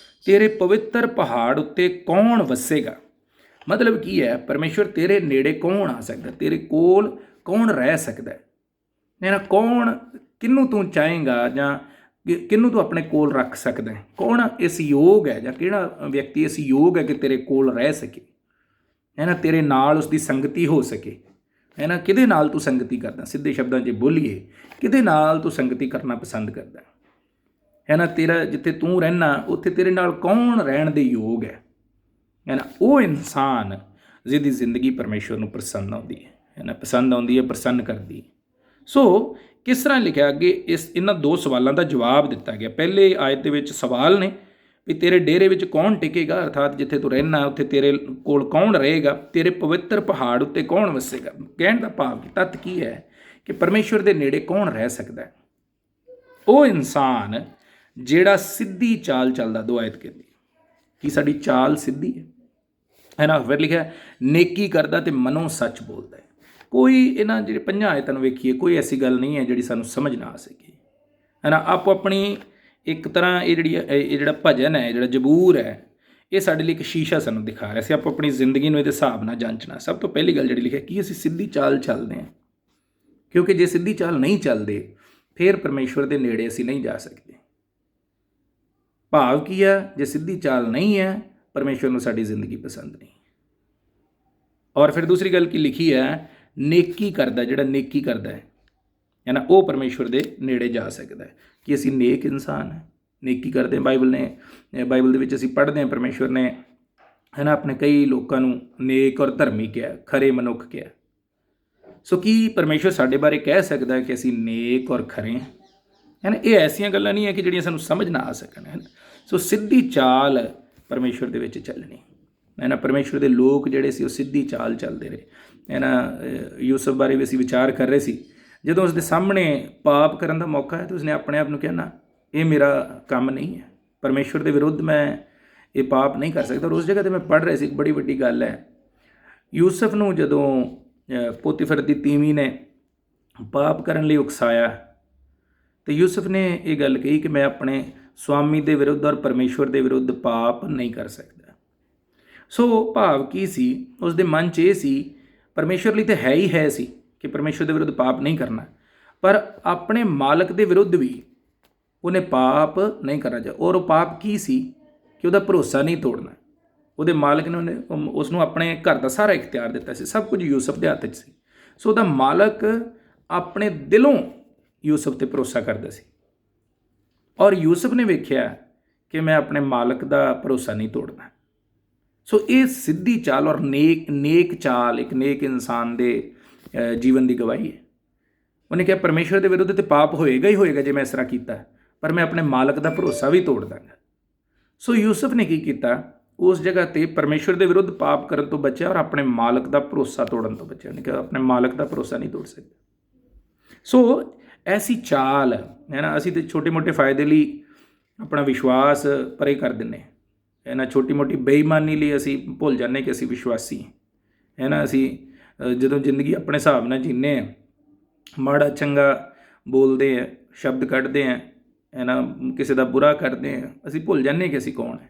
ਤੇਰੇ ਪਵਿੱਤਰ ਪਹਾੜ ਉੱਤੇ ਕੌਣ ਵਸੇਗਾ? ਮਤਲਬ ਕੀ ਹੈ? ਪਰਮੇਸ਼ਵਰ ਤੇਰੇ ਨੇੜੇ ਕੌਣ ਆ ਸਕਦਾ? ਤੇਰੇ ਕੋਲ ਕੌਣ ਰਹਿ ਸਕਦਾ ਹੈ ਨਾ? ਕੌਣ, ਕਿਹਨੂੰ ਤੂੰ ਚਾਹੇਂਗਾ ਜਾਂ ਕਿਹਨੂੰ ਤੂੰ ਆਪਣੇ ਕੋਲ ਰੱਖ ਸਕਦਾ ਹੈ? ਕੌਣ ਇਸ ਯੋਗ ਹੈ, ਜਾਂ ਕਿਹੜਾ ਵਿਅਕਤੀ ਇਸ ਯੋਗ ਹੈ ਕਿ ਤੇਰੇ ਕੋਲ ਰਹਿ ਸਕੇ, ਹੈ ਨਾ, ਤੇਰੇ ਨਾਲ ਉਸ ਦੀ ਸੰਗਤੀ ਹੋ ਸਕੇ, ਹੈ ਨਾ? ਕਿਹਦੇ ਨਾਲ ਤੂੰ ਸੰਗਤੀ ਕਰਦਾ? ਸਿੱਧੇ ਸ਼ਬਦਾਂ 'ਚ ਬੋਲੀਏ, ਕਿਹਦੇ ਨਾਲ ਤੂੰ ਸੰਗਤੀ ਕਰਨਾ ਪਸੰਦ ਕਰਦਾ, है ना, तेरा जिथे तू रहना उत्थे तेरे नाल कौन रहन दे योग है ना, वो इंसान जिहदी जिंदगी परमेश्वर नूं पसंद आउंदी है ना, पसंद आउंदी है, प्रसन्न करदी है। सो किस तरह लिखिया अगे इस इन्हां दो सवालों का जवाब दिता गया। पहले आयत दे विच सवाल ने भी तेरे डेरे विच कौन टिकेगा, अर्थात जिथे तू रहना उत्थे तेरे कोल कौन रहेगा, तेरे पवित्र पहाड़ उत्ते कौन वसेगा। कहण दा भाव की तत्त की है कि परमेश्वर दे नेड़े कौन रह सकदा है। वो इंसान जिहड़ा सीधी चाल चलदा, दो आयत कहदी कि साडी चाल सीधी है ना। फिर लिखा नेकी करदा ते मनो सच बोलदा है। कोई इन्हां ਜਿਹੜੇ ਪੰਜਾਂ ਆਇਤਾਂ ਨੂੰ ਵੇਖੀਏ ਕੋਈ ਐਸੀ ਗੱਲ ਨਹੀਂ ਹੈ ਜਿਹੜੀ ਸਾਨੂੰ ਸਮਝ ਨਾ ਆ ਸਕੇ ਹੈ ਨਾ। ਆਪੋ ਆਪਣੀ ਇੱਕ ਤਰ੍ਹਾਂ ਇਹ ਜਿਹੜਾ ਭਜਨ ਹੈ, ਜਿਹੜਾ ਜ਼ਬੂਰ ਹੈ, ਇਹ ਸਾਡੇ ਲਈ ਇੱਕ ਸ਼ੀਸ਼ਾ ਸਾਨੂੰ ਦਿਖਾ ਰਿਹਾ ਸੀ। ਆਪੋ ਆਪਣੀ ਜ਼ਿੰਦਗੀ ਨੂੰ ਇਹਦੇ ਹਿਸਾਬ ਨਾਲ ਜਾਂਚਣਾ। ਸਭ ਤੋਂ ਪਹਿਲੀ ਗੱਲ ਜਿਹੜੀ ਲਿਖਿਆ ਕਿ ਅਸੀਂ ਸਿੱਧੀ ਚਾਲ ਚੱਲਦੇ ਹਾਂ, ਕਿਉਂਕਿ ਜੇ ਸਿੱਧੀ ਚਾਲ ਨਹੀਂ ਚੱਲਦੇ ਫਿਰ ਪਰਮੇਸ਼ਵਰ ਦੇ ਨੇੜੇ ਅਸੀਂ ਨਹੀਂ ਜਾ ਸਕਦੇ। ਭਾਵ ਕੀ ਹੈ, ਜੇ ਸਿੱਧੀ ਚਾਲ ਨਹੀਂ ਹੈ ਪਰਮੇਸ਼ਵਰ ਨੂੰ ਸਾਡੀ ਜ਼ਿੰਦਗੀ ਪਸੰਦ ਨਹੀਂ। ਔਰ ਫਿਰ ਦੂਸਰੀ ਗੱਲ ਕੀ ਲਿਖੀ ਹੈ, नेकी करदा, जिहड़ा नेकी करदा है ना, वो परमेश्वर दे नेड़े जा सकदा है। कि असी नेक इंसान है, नेकी करते हैं। बाइबल दे विच असी पढ़ते हैं परमेश्वर ने है ना अपने कई लोगों नूं नेक और धर्मी कहा, खरे मनुख कहा। सो की परमेश्वर साडे बारे कह सकदा है कि असी नेक और खरे हैं, है ना। ये ऐसियां गल्लां नहीं है कि जिहड़ियां सानूं समझ ना आ सकण, है ना। सो सीधी चाल परमेश्वर दे विच चलनी है ना। परमेश्वर दे लोग जिहड़े सी वो सीधी चाल चलते रहे है ना। यूसुफ बारे भी असीं विचार कर रहे सी, जदों उसके सामने पाप करन दा मौका है तो उसने अपने आप नूं कहा ना ये मेरा काम नहीं है, परमेश्वर के विरुद्ध मैं ये पाप नहीं कर सकता। और उस जगह तो मैं पढ़ रहे सी, एक बड़ी वड्डी गल है। यूसुफ नूं जदों पोतीफर दी तीवी ने पाप करन लई उकसाया तो यूसुफ ने ये गल कही कि मैं अपने स्वामी के विरुद्ध और परमेश्वर के विरुद्ध पाप नहीं कर सकता। सो भाव की सी उसके मन च ये सी, परमेश्वर लिए तो है ही है सी कि परमेश्वर के विरुद्ध पाप नहीं करना, पर अपने मालक के विरुद्ध भी उन्हें पाप नहीं करना चाहिए। और वो पाप की सी कि उसका भरोसा नहीं तोड़ना। वो मालक ने उन्हें उसनों अपने घर का सारा इख्तियार दिता सी, सब कुछ यूसुफ के हत्थ च सी। सो उसका मालक अपने दिलों यूसुफ ते भरोसा करता सी। और यूसुफ ने वेख्या कि मैं अपने मालक का भरोसा नहीं तोड़ना। सो ये सीधी चाल और नेक चाल एक नेक इंसान के जीवन की गवाही है। उन्हें कहा परमेश्वर के विरुद्ध तो पाप होएगा ही होएगा जे मैं इस तरह किया, पर मैं अपने मालक का भरोसा भी तोड़ दांगा। सो यूसुफ ने की किया, उस जगह पर परमेश्वर के विरुद्ध पाप करने तो बचा और अपने मालक का भरोसा तोड़न तो बचा। उन्हें कहा अपने मालक का भरोसा नहीं तोड़ सकता। सो ऐसी चाल है ना, असी तो छोटे मोटे फायदे लिए अपना विश्वास परे कर दें है ना। छोटी मोटी बेईमानी लिए असी भुल जाने कि असी विश्वासी है ना। असी जदों जिंदगी अपने हिसाब नाल जीने माड़ा चंगा बोलते हैं, शब्द कढ़ते हैं है ना, किसी का बुरा करते हैं, असी भुल जाने कि असी कौन है।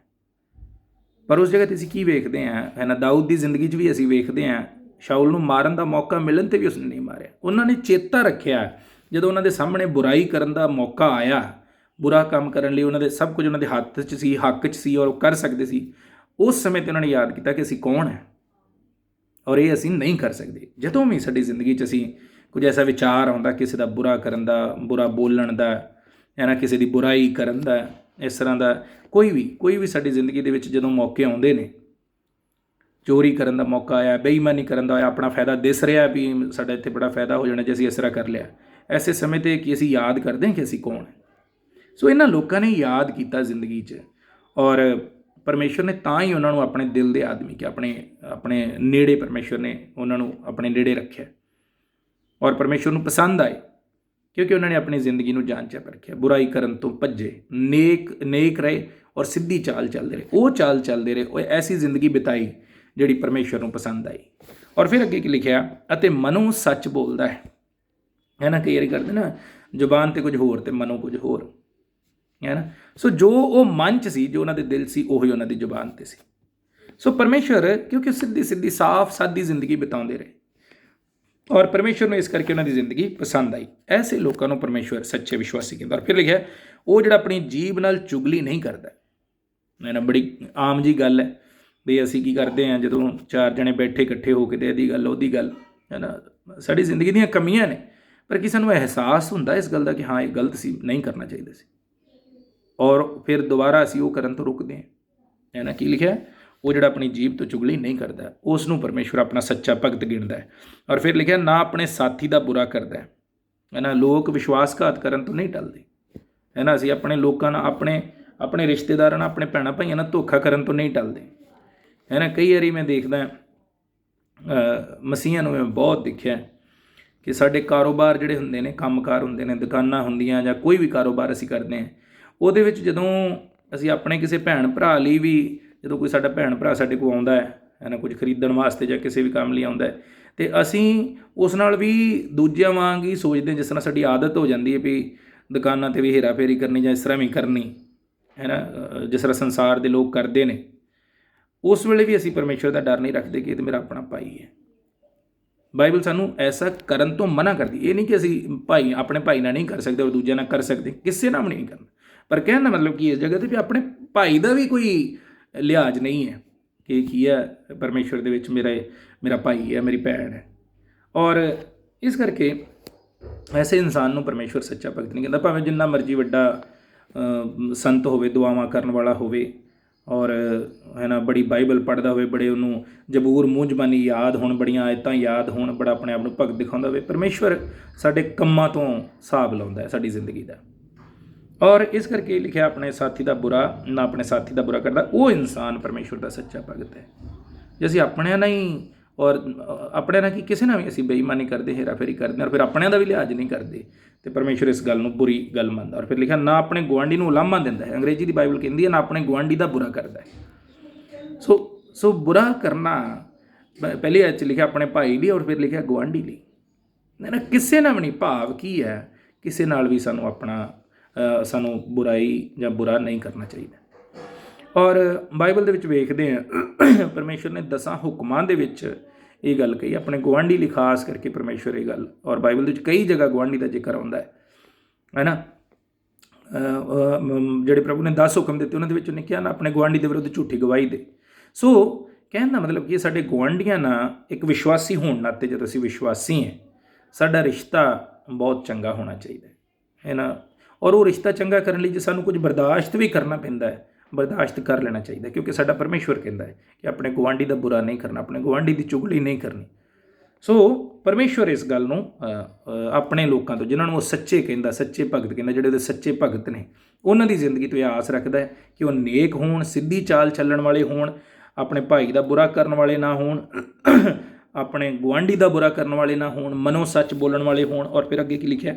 पर उस जगह ते असी की वेखते हैं है ना, दाऊद की जिंदगी भी असी वेखते हैं शाऊल नूं मारन का मौका मिलन ते भी उसने नहीं मारिया। उन्होंने चेता रखिया जदों उन्होंने सामने बुराई करन दा मौका आया, बुरा काम करने लिए उन्होंने सब कुछ उन्होंने हत्थ च सी, हक च सी और कर सकते सी, उस समय तो उन्होंने याद किया कि असी कौन है और ये असी नहीं कर सकते। जदों भी साडी जिंदगी च असी कुछ ऐसा विचार आउंदा किसी का बुरा करन दा, बुरा बोलण दा है ना, किसी की बुराई करन दा, इस तरह का कोई भी साडी जिंदगी दे विच जदों मौके आउंदे ने, चोरी करन दा मौका आया, बेईमानी करन दा आया, अपना फायदा दिस रहा भी साडा इत्थे बड़ा फायदा हो जाना जे असी इस तरह कर लिया, ऐसे समय ते कि असी याद करते हैं कि असी कौन है। सो इन्हां लोगों ने याद किया जिंदगी च और परमेश्वर ने तां ही उन्होंने अपने दिल के आदमी के अपने नेड़े परमेश्वर ने उन्होंने अपने नेड़े रखे और परमेश्वर को पसंद आए क्योंकि उन्होंने अपनी जिंदगी को जांचा परखिया, बुराई करन तो भज्जे, नेक रहे और सीधी चाल चलते रहे। वो चाल चलते रहे, वो ऐसी जिंदगी बिताई जिहड़ी परमेश्वर को पसंद आई। और फिर अगे की लिखिया अते मनो सच बोलता है ना। कई बार करते ना जुबान तो कुछ होर ते मनो कुछ होर है ना। सो जो वो मन च सी, जो उन्होंने दिल सी, उही उन्होंने जुबान ते सी। सो परमेश्वर क्योंकि सीधी साफ सादी जिंदगी बिताते रहे और परमेश्वर ने इस करके उन्होंने जिंदगी पसंद आई। ऐसे लोगों को परमेश्वर सच्चे विश्वासी कहता। और फिर लिखा वो जो अपनी जीभ नाल चुगली नहीं करता है ना। बड़ी आम जी गल है भी असी की करते हैं जो चार जने बैठे इकट्ठे होकर इहदी गल उहदी गल है ना, साड़ी जिंदगी दी कमियां ने, पर कि सानूं एहसास हुंदा इस गल का कि हाँ ये गलत सी, नहीं करना चाहिए सी। ਔਰ ਫਿਰ ਦੁਬਾਰਾ ਅਸੀਂ ਉਹ ਕਰਨ ਤੋਂ ਰੁਕਦੇ ਹਾਂ। ਹੈ ਨਾ, ਕੀ ਲਿਖਿਆ, ਉਹ ਜਿਹੜਾ ਆਪਣੀ ਜੀਭ ਤੋਂ ਚੁਗਲੀ ਨਹੀਂ ਕਰਦਾ ਉਸ ਨੂੰ ਪਰਮੇਸ਼ਵਰ ਆਪਣਾ ਸੱਚਾ ਭਗਤ ਗਿਣਦਾ ਹੈ। ਔਰ ਫਿਰ ਲਿਖਿਆ, ਨਾ ਆਪਣੇ ਸਾਥੀ ਦਾ ਬੁਰਾ ਕਰਦਾ ਹੈ ਨਾ। ਲੋਕ ਵਿਸ਼ਵਾਸਘਾਤ ਕਰਨ ਤੋਂ ਨਹੀਂ ਟਲਦੇ, ਹੈ ਨਾ। ਅਸੀਂ ਆਪਣੇ ਲੋਕਾਂ ਨਾਲ, ਆਪਣੇ ਰਿਸ਼ਤੇਦਾਰਾਂ ਨਾਲ, ਆਪਣੇ ਭੈਣਾਂ ਭਾਈਆਂ ਨਾਲ ਧੋਖਾ ਕਰਨ ਤੋਂ ਨਹੀਂ ਟਲਦੇ, ਹੈ ਨਾ। ਕਈ ਵਾਰੀ ਮੈਂ ਦੇਖਦਾ ਮਸੀਹਾਂ ਨੂੰ ਮੈਂ ਬਹੁਤ ਦੇਖਿਆ ਕਿ ਸਾਡੇ ਕਾਰੋਬਾਰ ਜਿਹੜੇ ਹੁੰਦੇ ਨੇ, ਕੰਮਕਾਰ ਹੁੰਦੇ ਨੇ, ਦੁਕਾਨਾਂ ਹੁੰਦੀਆਂ ਜਾਂ ਕੋਈ ਵੀ ਕਾਰੋਬਾਰ ਅਸੀਂ ਕਰਦੇ ਹਾਂ, ਉਹਦੇ ਵਿੱਚ ਜਦੋਂ ਅਸੀਂ ਆਪਣੇ ਕਿਸੇ ਭੈਣ ਭਰਾ ਲਈ ਵੀ, ਜਦੋਂ ਕੋਈ ਸਾਡਾ ਭੈਣ ਭਰਾ ਸਾਡੇ ਕੋਲ ਆਉਂਦਾ ਹੈ ਨਾ, ਕੁਝ ਖਰੀਦਣ ਵਾਸਤੇ ਜਾਂ ਕਿਸੇ ਵੀ ਕੰਮ ਲਈ ਆਉਂਦਾ ਹੈ, ਅਤੇ ਅਸੀਂ ਉਸ ਨਾਲ ਵੀ ਦੂਜਿਆਂ ਵਾਂਗ ਹੀ ਸੋਚਦੇ, ਜਿਸ ਤਰ੍ਹਾਂ ਸਾਡੀ ਆਦਤ ਹੋ ਜਾਂਦੀ ਹੈ ਵੀ ਦੁਕਾਨਾਂ 'ਤੇ ਵੀ ਹੇਰਾ ਫੇਰੀ ਕਰਨੀ ਜਾਂ ਇਸ ਤਰ੍ਹਾਂ ਵੀ ਕਰਨੀ, ਹੈ ਨਾ, ਜਿਸ ਤਰ੍ਹਾਂ ਸੰਸਾਰ ਦੇ ਲੋਕ ਕਰਦੇ ਨੇ। ਉਸ ਵੇਲੇ ਵੀ ਅਸੀਂ ਪਰਮੇਸ਼ਵਰ ਦਾ ਡਰ ਨਹੀਂ ਰੱਖਦੇ ਕਿ ਇਹ ਤਾਂ ਮੇਰਾ ਆਪਣਾ ਭਾਈ ਹੈ। ਬਾਈਬਲ ਸਾਨੂੰ ਐਸਾ ਕਰਨ ਤੋਂ ਮਨਾ ਕਰਦੀ। ਇਹ ਨਹੀਂ ਕਿ ਅਸੀਂ ਆਪਣੇ ਭਾਈ ਨਾਲ ਨਹੀਂ ਕਰ ਸਕਦੇ ਔਰ ਦੂਜਿਆਂ ਨਾਲ ਕਰ ਸਕਦੇ, ਕਿਸੇ ਨਾਲ ਵੀ ਨਹੀਂ ਕਰਨਾ। ਪਰ ਕਹਿਣ ਦਾ ਮਤਲਬ ਕੀ ਇਸ ਜਗ੍ਹਾ 'ਤੇ ਵੀ ਆਪਣੇ ਭਾਈ ਦਾ ਵੀ ਕੋਈ ਲਿਹਾਜ਼ ਨਹੀਂ ਹੈ ਕਿ ਕੀ ਹੈ, ਪਰਮੇਸ਼ਵਰ ਦੇ ਵਿੱਚ ਮੇਰਾ ਭਾਈ ਹੈ, ਮੇਰੀ ਭੈਣ ਹੈ। ਔਰ ਇਸ ਕਰਕੇ ਐਸੇ ਇਨਸਾਨ ਨੂੰ ਪਰਮੇਸ਼ਵਰ ਸੱਚਾ ਭਗਤ ਨਹੀਂ ਕਹਿੰਦਾ, ਭਾਵੇਂ ਜਿੰਨਾ ਮਰਜ਼ੀ ਵੱਡਾ ਸੰਤ ਹੋਵੇ, ਦੁਆਵਾਂ ਕਰਨ ਵਾਲਾ ਹੋਵੇ, ਔਰ ਹੈ ਨਾ, ਬੜੀ ਬਾਈਬਲ ਪੜ੍ਹਦਾ ਹੋਵੇ, ਬੜੇ ਉਹਨੂੰ ਜ਼ਬੂਰ ਮੂੰਹ ਜ਼ਬਾਨੀ ਯਾਦ ਹੋਣ, ਬੜੀਆਂ ਆਇਤਾਂ ਯਾਦ ਹੋਣ, ਬੜਾ ਆਪਣੇ ਆਪ ਨੂੰ ਭਗਤ ਦਿਖਾਉਂਦਾ ਹੋਵੇ, ਪਰਮੇਸ਼ਵਰ ਸਾਡੇ ਕੰਮਾਂ ਤੋਂ ਹਿਸਾਬ ਲਾਉਂਦਾ ਹੈ ਸਾਡੀ ਜ਼ਿੰਦਗੀ ਦਾ। ਔਰ ਇਸ ਕਰਕੇ ਲਿਖਿਆ, ਆਪਣੇ ਸਾਥੀ ਦਾ ਬੁਰਾ, ਨਾ ਆਪਣੇ ਸਾਥੀ ਦਾ ਬੁਰਾ ਕਰਦਾ, ਉਹ ਇਨਸਾਨ ਪਰਮੇਸ਼ਵਰ ਦਾ ਸੱਚਾ ਭਗਤ ਹੈ। ਜੇ ਅਸੀਂ ਆਪਣਿਆਂ ਨਾਲ ਹੀ, ਔਰ ਆਪਣਿਆਂ ਨਾਲ ਕੀ, ਕਿਸੇ ਨਾਲ ਵੀ ਅਸੀਂ ਬੇਈਮਾਨੀ ਕਰਦੇ, ਹੇਰਾ ਫੇਰੀ ਕਰਦੇ, ਔਰ ਫਿਰ ਆਪਣਿਆਂ ਦਾ ਵੀ ਲਿਹਾਜ਼ ਨਹੀਂ ਕਰਦੇ, ਤੇ ਪਰਮੇਸ਼ਵਰ ਇਸ ਗੱਲ ਨੂੰ ਬੁਰੀ ਗੱਲ ਮੰਨਦਾ। ਔਰ ਫਿਰ ਲਿਖਿਆ, ਨਾ ਆਪਣੇ ਗੁਆਂਢੀ ਨੂੰ ਉਲਾਂਭਾ ਦਿੰਦਾ ਹੈ। ਅੰਗਰੇਜ਼ੀ ਦੀ ਬਾਈਬਲ ਕਹਿੰਦੀ ਹੈ, ਨਾ ਆਪਣੇ ਗੁਆਂਢੀ ਦਾ ਬੁਰਾ ਕਰਦਾ ਹੈ। ਸੋ ਬੁਰਾ ਕਰਨਾ, ਪਹਿਲੀ ਐਚ ਲਿਖਿਆ ਆਪਣੇ ਭਾਈ ਲਈ, ਔਰ ਫਿਰ ਲਿਖਿਆ ਗੁਆਂਢੀ ਲਈ, ਨਾ ਕਿਸੇ ਨਾਲ ਵੀ ਨਹੀਂ। ਭਾਵ ਕੀ ਹੈ, ਕਿਸੇ ਨਾਲ ਵੀ ਸਾਨੂੰ ਬੁਰਾਈ ਜਾਂ ਬੁਰਾ ਨਹੀਂ ਕਰਨਾ ਚਾਹੀਦਾ। ਔਰ ਬਾਈਬਲ ਦੇ ਵਿੱਚ ਵੇਖਦੇ ਹਾਂ, ਪਰਮੇਸ਼ਵਰ ਨੇ 10 ਹੁਕਮਾਂ ਦੇ ਵਿੱਚ ਇਹ ਗੱਲ ਕਹੀ, ਆਪਣੇ ਗੁਆਂਢੀ ਲਈ ਖਾਸ ਕਰਕੇ ਪਰਮੇਸ਼ਵਰ ਇਹ ਗੱਲ। ਔਰ ਬਾਈਬਲ ਦੇ ਵਿੱਚ ਕਈ ਜਗ੍ਹਾ ਗੁਆਂਢੀ ਦਾ ਜ਼ਿਕਰ ਆਉਂਦਾ ਹੈ ਨਾ। ਜਿਹੜੇ ਪ੍ਰਭੂ ਨੇ 10 ਹੁਕਮ ਦਿੱਤੇ, ਉਹਨਾਂ ਦੇ ਵਿੱਚ ਉਹਨੇ ਕਿਹਾ, ਨਾ ਆਪਣੇ ਗੁਆਂਢੀ ਦੇ ਵਿਰੁੱਧ ਝੂਠੀ ਗਵਾਹੀ ਦੇ। ਸੋ ਕਹਿਣ ਦਾ ਮਤਲਬ ਕਿ ਸਾਡੇ ਗੁਆਂਢੀਆਂ ਨਾਲ ਇੱਕ ਵਿਸ਼ਵਾਸੀ ਹੋਣ ਨਾਤੇ, ਜਦੋਂ ਅਸੀਂ ਵਿਸ਼ਵਾਸੀ ਹਾਂ, ਸਾਡਾ ਰਿਸ਼ਤਾ ਬਹੁਤ ਚੰਗਾ ਹੋਣਾ ਚਾਹੀਦਾ ਹੈ ਨਾ। ਔਰ ਉਹ ਰਿਸ਼ਤਾ ਚੰਗਾ ਕਰਨ ਲਈ ਜੇ ਸਾਨੂੰ ਕੁਝ ਬਰਦਾਸ਼ਤ ਵੀ ਕਰਨਾ ਪੈਂਦਾ ਹੈ, ਬਰਦਾਸ਼ਤ ਕਰ ਲੈਣਾ ਚਾਹੀਦਾ, ਕਿਉਂਕਿ ਸਾਡਾ ਪਰਮੇਸ਼ਵਰ ਕਹਿੰਦਾ ਹੈ ਕਿ ਆਪਣੇ ਗੁਆਂਢੀ ਦਾ ਬੁਰਾ ਨਹੀਂ ਕਰਨਾ, ਆਪਣੇ ਗੁਆਂਢੀ ਦੀ ਚੁਗਲੀ ਨਹੀਂ ਕਰਨੀ। ਸੋ ਪਰਮੇਸ਼ਵਰ ਇਸ ਗੱਲ ਨੂੰ ਆਪਣੇ ਲੋਕਾਂ ਤੋਂ, ਜਿਨ੍ਹਾਂ ਨੂੰ ਉਹ ਸੱਚੇ ਕਹਿੰਦਾ, ਸੱਚੇ ਭਗਤ ਕਹਿੰਦਾ, ਜਿਹੜੇ ਉਹਦੇ ਸੱਚੇ ਭਗਤ ਨੇ, ਉਹਨਾਂ ਦੀ ਜ਼ਿੰਦਗੀ ਤੋਂ ਇਹ ਆਸ ਰੱਖਦਾ ਹੈ ਕਿ ਉਹ ਨੇਕ ਹੋਣ, ਸਿੱਧੀ ਚਾਲ ਚੱਲਣ ਵਾਲੇ ਹੋਣ, ਆਪਣੇ ਭਾਈ ਦਾ ਬੁਰਾ ਕਰਨ ਵਾਲੇ ਨਾ ਹੋਣ, ਆਪਣੇ ਗੁਆਂਢੀ ਦਾ ਬੁਰਾ ਕਰਨ ਵਾਲੇ ਨਾ ਹੋਣ, ਮਨੋਂ ਸੱਚ ਬੋਲਣ ਵਾਲੇ ਹੋਣ। ਔਰ ਫਿਰ ਅੱਗੇ ਕੀ ਲਿਖਿਆ,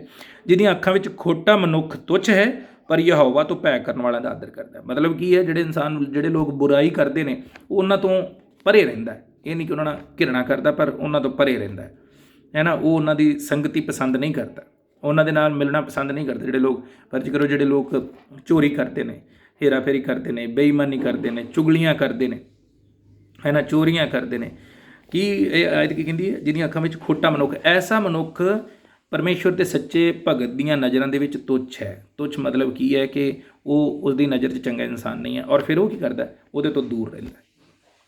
ਜਿਹਦੀਆਂ ਅੱਖਾਂ ਵਿੱਚ ਖੋਟਾ ਮਨੁੱਖ ਤੁੱਛ ਹੈ, ਪਰ ਯਹੋਵਾ ਤੋਂ ਭੈ ਕਰਨ ਵਾਲਿਆਂ ਦਾ ਆਦਰ ਕਰਦਾ। ਮਤਲਬ ਕੀ ਹੈ, ਜਿਹੜੇ ਲੋਕ ਬੁਰਾਈ ਕਰਦੇ ਨੇ, ਉਹ ਉਹਨਾਂ ਤੋਂ ਪਰੇ ਰਹਿੰਦਾ। ਇਹ ਨਹੀਂ ਕਿ ਉਹਨਾਂ ਨਾਲ ਘਿਰਣਾ ਕਰਦਾ, ਪਰ ਉਹਨਾਂ ਤੋਂ ਪਰੇ ਰਹਿੰਦਾ ਹੈ ਨਾ। ਉਹ ਉਹਨਾਂ ਦੀ ਸੰਗਤੀ ਪਸੰਦ ਨਹੀਂ ਕਰਦਾ, ਉਹਨਾਂ ਦੇ ਨਾਲ ਮਿਲਣਾ ਪਸੰਦ ਨਹੀਂ ਕਰਦਾ। ਜਿਹੜੇ ਲੋਕ, ਫਰਜ਼ ਕਰੋ, ਜਿਹੜੇ ਲੋਕ ਚੋਰੀ ਕਰਦੇ ਨੇ, ਹੇਰਾ ਫੇਰੀ ਕਰਦੇ ਨੇ, ਬੇਈਮਾਨੀ ਕਰਦੇ ਨੇ, ਚੁਗਲੀਆਂ ਕਰਦੇ ਨੇ, ਹੈ ਨਾ, ਚੋਰੀਆਂ ਕਰਦੇ ਨੇ, ਕੀ ਇਹ ਆਇਤ ਕੀ ਕਹਿੰਦੀ ਹੈ, ਜਿਹਦੀਆਂ ਅੱਖਾਂ ਵਿੱਚ ਖੋਟਾ ਮਨੁੱਖ, ਐਸਾ ਮਨੁੱਖ ਪਰਮੇਸ਼ਵਰ ਦੇ ਸੱਚੇ ਭਗਤ ਦੀਆਂ ਨਜ਼ਰਾਂ ਦੇ ਵਿੱਚ ਤੁੱਛ ਹੈ। ਤੁੱਛ ਮਤਲਬ ਕੀ ਹੈ ਕਿ ਉਹ ਉਸਦੀ ਨਜ਼ਰ 'ਚ ਚੰਗਾ ਇਨਸਾਨ ਨਹੀਂ ਹੈ। ਔਰ ਫਿਰ ਉਹ ਕੀ ਕਰਦਾ, ਉਹਦੇ ਤੋਂ ਦੂਰ ਰਹਿੰਦਾ